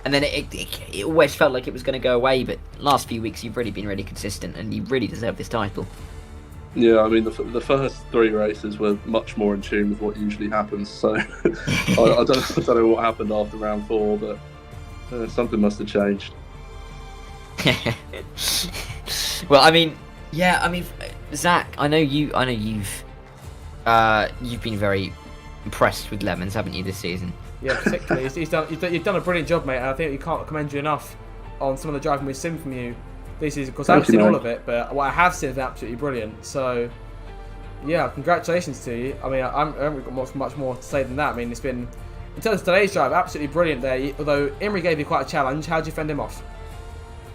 and then it always felt like it was going to go away. But last few weeks, you've really been really consistent, and you really deserve this title. Yeah, I mean, the first 3 races were much more in tune with what usually happens. So I don't know what happened after round 4, but something must have changed. Well, I mean, Zach, I know you've been very impressed with Lemons, haven't you, this season? Yeah, particularly. You've done a brilliant job, mate, and I think you can't commend you enough on some of the driving we've seen from you this season. Of course, I haven't seen all of it, but what I have seen is absolutely brilliant. So, yeah, congratulations to you. I mean, I haven't got much more to say than that. I mean, it's been, in terms of today's drive, absolutely brilliant there. Although Imrie gave you quite a challenge, how did you fend him off?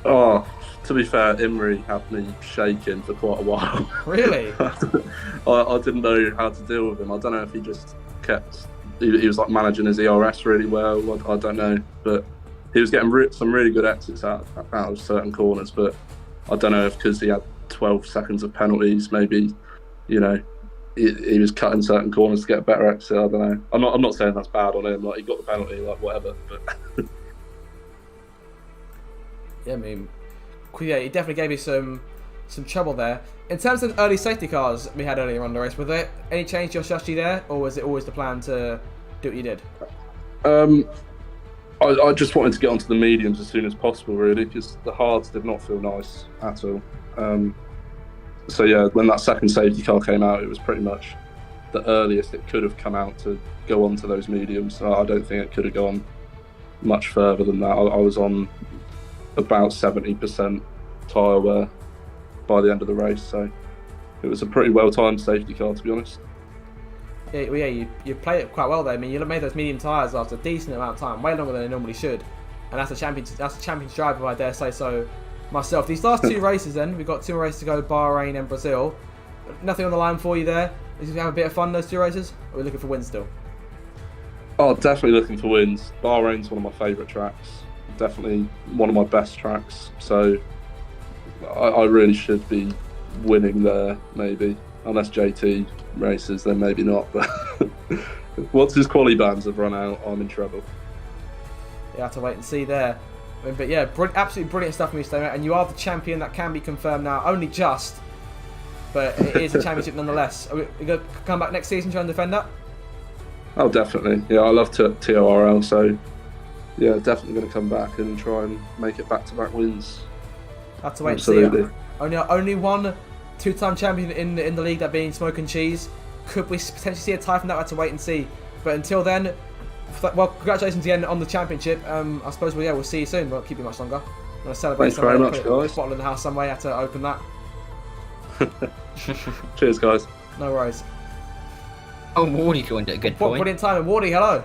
Oh, to be fair, Imrie had me shaking for quite a while. Really? I didn't know how to deal with him. I don't know if he just kept... He was like managing his ERS really well. I don't know, but he was getting some really good exits out of certain corners. But I don't know if because he had 12 seconds of penalties, maybe, you know, he was cutting certain corners to get a better exit. I don't know. I'm not saying that's bad on him. Like, he got the penalty, like whatever. But yeah, I mean, yeah, he definitely gave you some trouble there. In terms of the early safety cars we had earlier on the race, was there any change to your strategy there, or was it always the plan to do what you did? I just wanted to get onto the mediums as soon as possible, really, because the hards did not feel nice at all. So yeah, when that second safety car came out, it was pretty much the earliest it could have come out to go onto those mediums. I don't think it could have gone much further than that. I was on about 70% tyre wear by the end of the race, so it was a pretty well-timed safety car, to be honest. Yeah, well, yeah, you played it quite well there. I mean, you made those medium tyres after a decent amount of time, way longer than they normally should, and that's a champion's drive, if I dare say so myself. These last 2 races, then we've got 2 more races to go: Bahrain and Brazil. Nothing on the line for you there. Did you have a bit of fun those 2 races? Or are we looking for wins still? Oh, definitely looking for wins. Bahrain's one of my favourite tracks. Definitely one of my best tracks. So I really should be winning there, maybe. Unless JT races, then maybe not. But once his quali bans have run out, I'm in trouble. You have to wait and see there. I mean, but yeah, absolutely brilliant stuff from you, Stoner. And you are the champion. That can be confirmed now. Only just. But it is a championship nonetheless. Are we going to come back next season, try and defend that? Oh, definitely. Yeah, I love TORL, so yeah, definitely going to come back and try and make it back-to-back wins. Have to wait and see. Only one 2-time champion in the league, that being Smoke and Cheese. Could we potentially see a tie from that? We'll have to wait and see. But until then, well, congratulations again on the championship. I suppose we'll see you soon. Won't keep you much longer. I'm going to celebrate. Thanks very much, guys. Bottle in the house somewhere. Had to open that. Cheers, guys. No worries. Oh, Wardy joined at a good point. Brilliant time. Wardy, hello.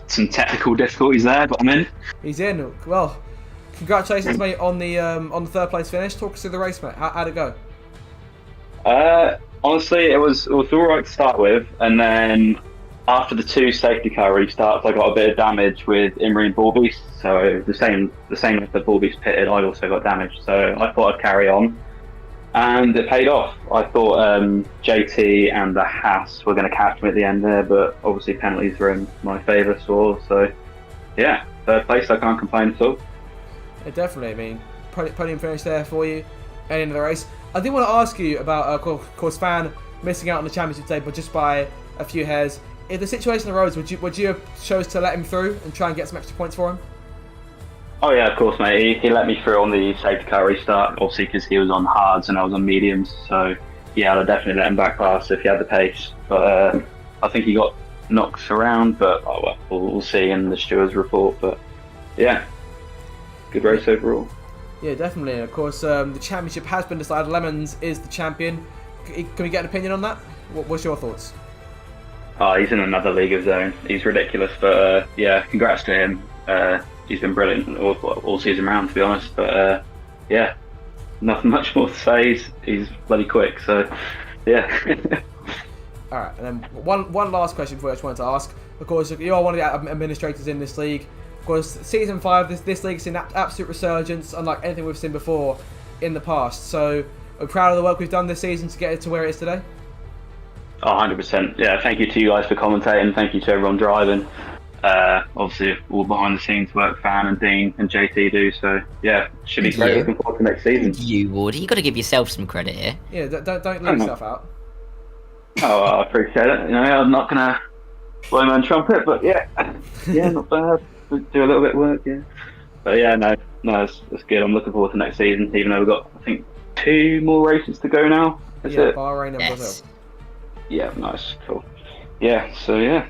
Some technical difficulties there, but I'm in. He's in. Well, congratulations, mate, on the 3rd place finish. Talk us through the race, mate. How'd it go? Honestly, it was all right to start with, and then after the 2 safety car restarts, I got a bit of damage with Imrie and Bullbeast. So the same as the Bullbeast pitted, I also got damaged. So I thought I'd carry on, and it paid off. I thought JT and the Haas were going to catch me at the end there, but obviously penalties were in my favour, so yeah, 3rd place, I can't complain at all. Yeah, definitely. I mean, podium finish there for you at the end of the race. I did want to ask you about, of course, Fan missing out on the championship today, but just by a few hairs. In the situation on the roads, would you have chose to let him through and try and get some extra points for him? Oh yeah, of course, mate. He let me through on the safety car restart, obviously because he was on hards and I was on mediums. So yeah, I'd definitely let him back past if he had the pace. But I think he got knocked around, but we'll see in the stewards report. But yeah, good race overall. Yeah, definitely. Of course, the championship has been decided. Lemons is the champion. Can we get an opinion on that? What's your thoughts? Oh, he's in another league of his own. He's ridiculous, but yeah, congrats to him. He's been brilliant all season round, to be honest. But yeah, nothing much more to say. He's bloody quick, so yeah. All right, and then one last question for you I just wanted to ask. Of course, you are one of the administrators in this league. Of course, Season 5, this league's seen absolute resurgence, unlike anything we've seen before in the past. So, we're proud of the work we've done this season to get it to where it is today. Oh, 100%. Yeah, thank you to you guys for commentating. Thank you to everyone driving. Obviously, all behind the scenes work Fan and Dean and JT do. So, yeah, should be Thank great. you. Looking forward to next season. You, Wardy. You got to give yourself some credit here. Yeah, don't leave yourself out. Oh, I appreciate it. You know, I'm not going to blow my own trumpet, but yeah, not bad. Do a little bit of work, yeah. But yeah, no, it's good. I'm looking forward to next season, even though we've got, I think, 2 more races to go now. That's it. Bahrain and Yes. Brazil. Yeah, nice, cool. Yeah, so yeah,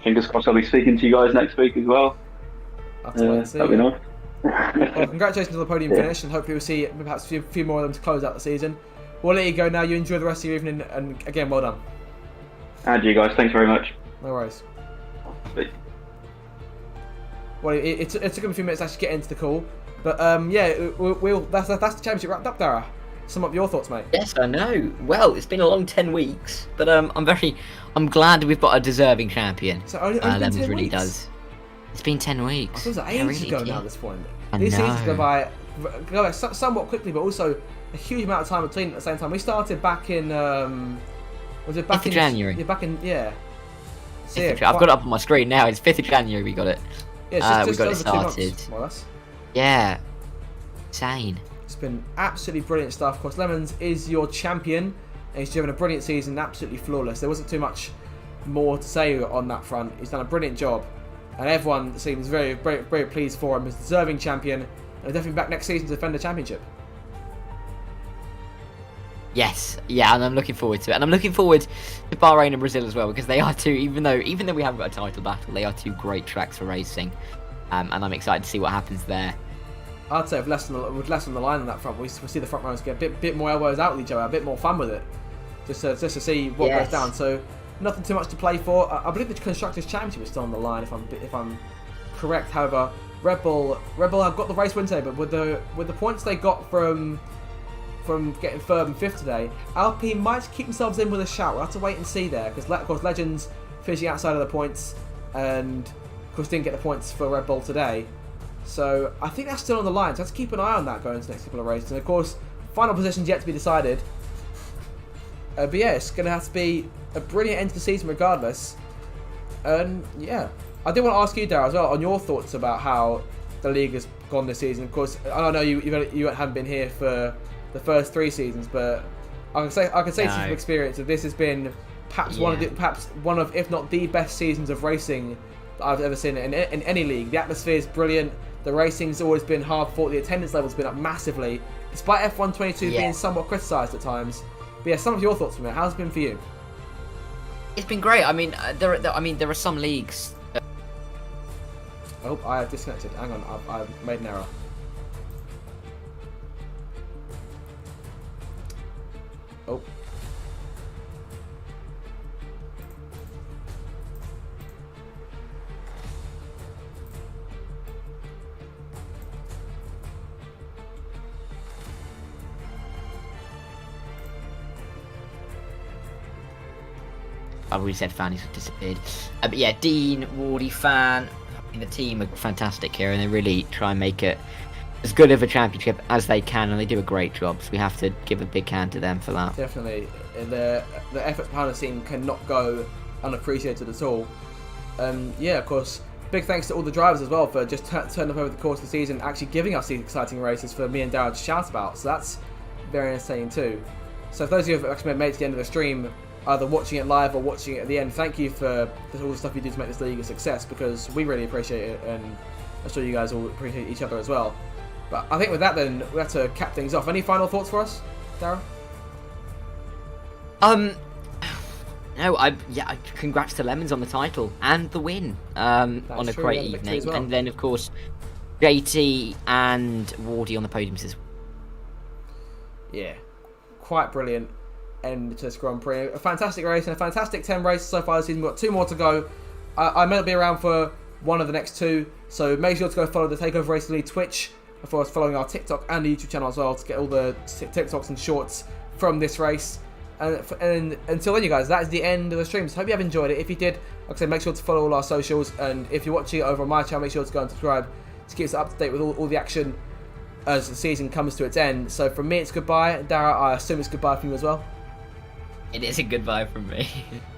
fingers crossed I'll be speaking to you guys next week as well. Have to wait and see. That'll be nice. Well, congratulations on the podium finish, and hopefully we'll see perhaps a few more of them to close out the season. We'll let you go now. You enjoy the rest of your evening, and again, well done. And you guys, thanks very much. No worries. Bye. Well, it took him a few minutes to actually get into the call, but yeah, that's the championship wrapped up, Dara. Sum up your thoughts, mate. Yes, I know. Well, it's been a long 10 weeks, but I'm glad we've got a deserving champion. So only been Lemons 10 really weeks? does. It's been 10 weeks. I thought it was Yeah, ages really, ago yeah. now at this point. I These seasons know. go by somewhat quickly, but also a huge amount of time between at the same time. We started back in was it back 5th in of January? Yeah, back in So, I've got it up on my screen now. It's 5th of January we got it. Yeah, it's we got it over 2 months, started. more or less. Yeah. Insane. It's been absolutely brilliant stuff. Of course, Lemons is your champion, and he's driven a brilliant season, absolutely flawless. There wasn't too much more to say on that front. He's done a brilliant job, and everyone seems very, very, very pleased for him as deserving champion, and definitely back next season to defend the championship. Yes, yeah, and I'm looking forward to it. And I'm looking forward to Bahrain and Brazil as well, because they are two, even though we haven't got a title battle, they are 2 great tracks for racing. And I'm excited to see what happens there. I'd say with less on the line on that front, we see the front runners get a bit more elbows out with each other, a bit more fun with it, just to see what Yes. goes down. So nothing too much to play for. I believe the constructors' championship is still on the line, if I'm correct. However, Red Bull have got the race win today, but with the points they got from getting 3rd and 5th today, Alpine might keep themselves in with a shout. We'll have to wait and see there, because of course Legends finishing outside of the points, and of course didn't get the points for Red Bull today. So I think that's still on the line. So let's keep an eye on that going into the next couple of races. And of course, final positions yet to be decided. But yeah, it's going to have to be a brilliant end to the season regardless. And yeah, I did want to ask you, Darryl, as well, on your thoughts about how the league has gone this season. Of course, I know you haven't been here for the first 3 seasons, but I can say from experience that this has been perhaps one of, if not the best seasons of racing that I've ever seen in any league. The atmosphere is brilliant. The racing's always been hard fought. The attendance level's been up massively, despite F122 being somewhat criticised at times. But yeah, some of your thoughts from it. How's it been for you? It's been great. I mean, there are some leagues. Oh, I have disconnected. Hang on, I've made an error. Oh. I've already said Fan, he's disappeared. But yeah, Dean, Wardy, Fan, the team are fantastic here, and they really try and make it as good of a championship as they can, and they do a great job. So we have to give a big hand to them for that. Definitely, the effort behind the scene cannot go unappreciated at all. Yeah, of course, big thanks to all the drivers as well for just turning up over the course of the season, actually giving us these exciting races for me and Darryl to shout about. So that's very entertaining too. So for those of you who have actually made it to the end of the stream, either watching it live or watching it at the end, thank you for all the stuff you do to make this league a success, because we really appreciate it, and I'm sure you guys all appreciate each other as well. But I think with that then, we have to cap things off. Any final thoughts for us, Darryl? No, congrats to Lemons on the title and the win on a true, great yeah, the victory evening. as well. And then, of course, JT and Wardy on the podiums as well. Yeah, quite brilliant end to this Grand Prix. A fantastic race and a fantastic 10 races so far this season. We've got 2 more to go. I may not be around for one of the next 2, so make sure to go follow the TakeOver Race League Twitch, as well as following our TikTok and the YouTube channel as well to get all the TikToks and shorts from this race. And until then, you guys, that is the end of the stream. So hope you have enjoyed it. If you did, like I said, make sure to follow all our socials, and if you're watching it over on my channel, make sure to go and subscribe to keep us up to date with all the action as the season comes to its end. So from me, it's goodbye. Dara, I assume it's goodbye from you as well. It is a goodbye from me.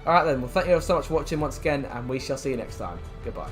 Alright then, well thank you all so much for watching once again, and we shall see you next time. Goodbye.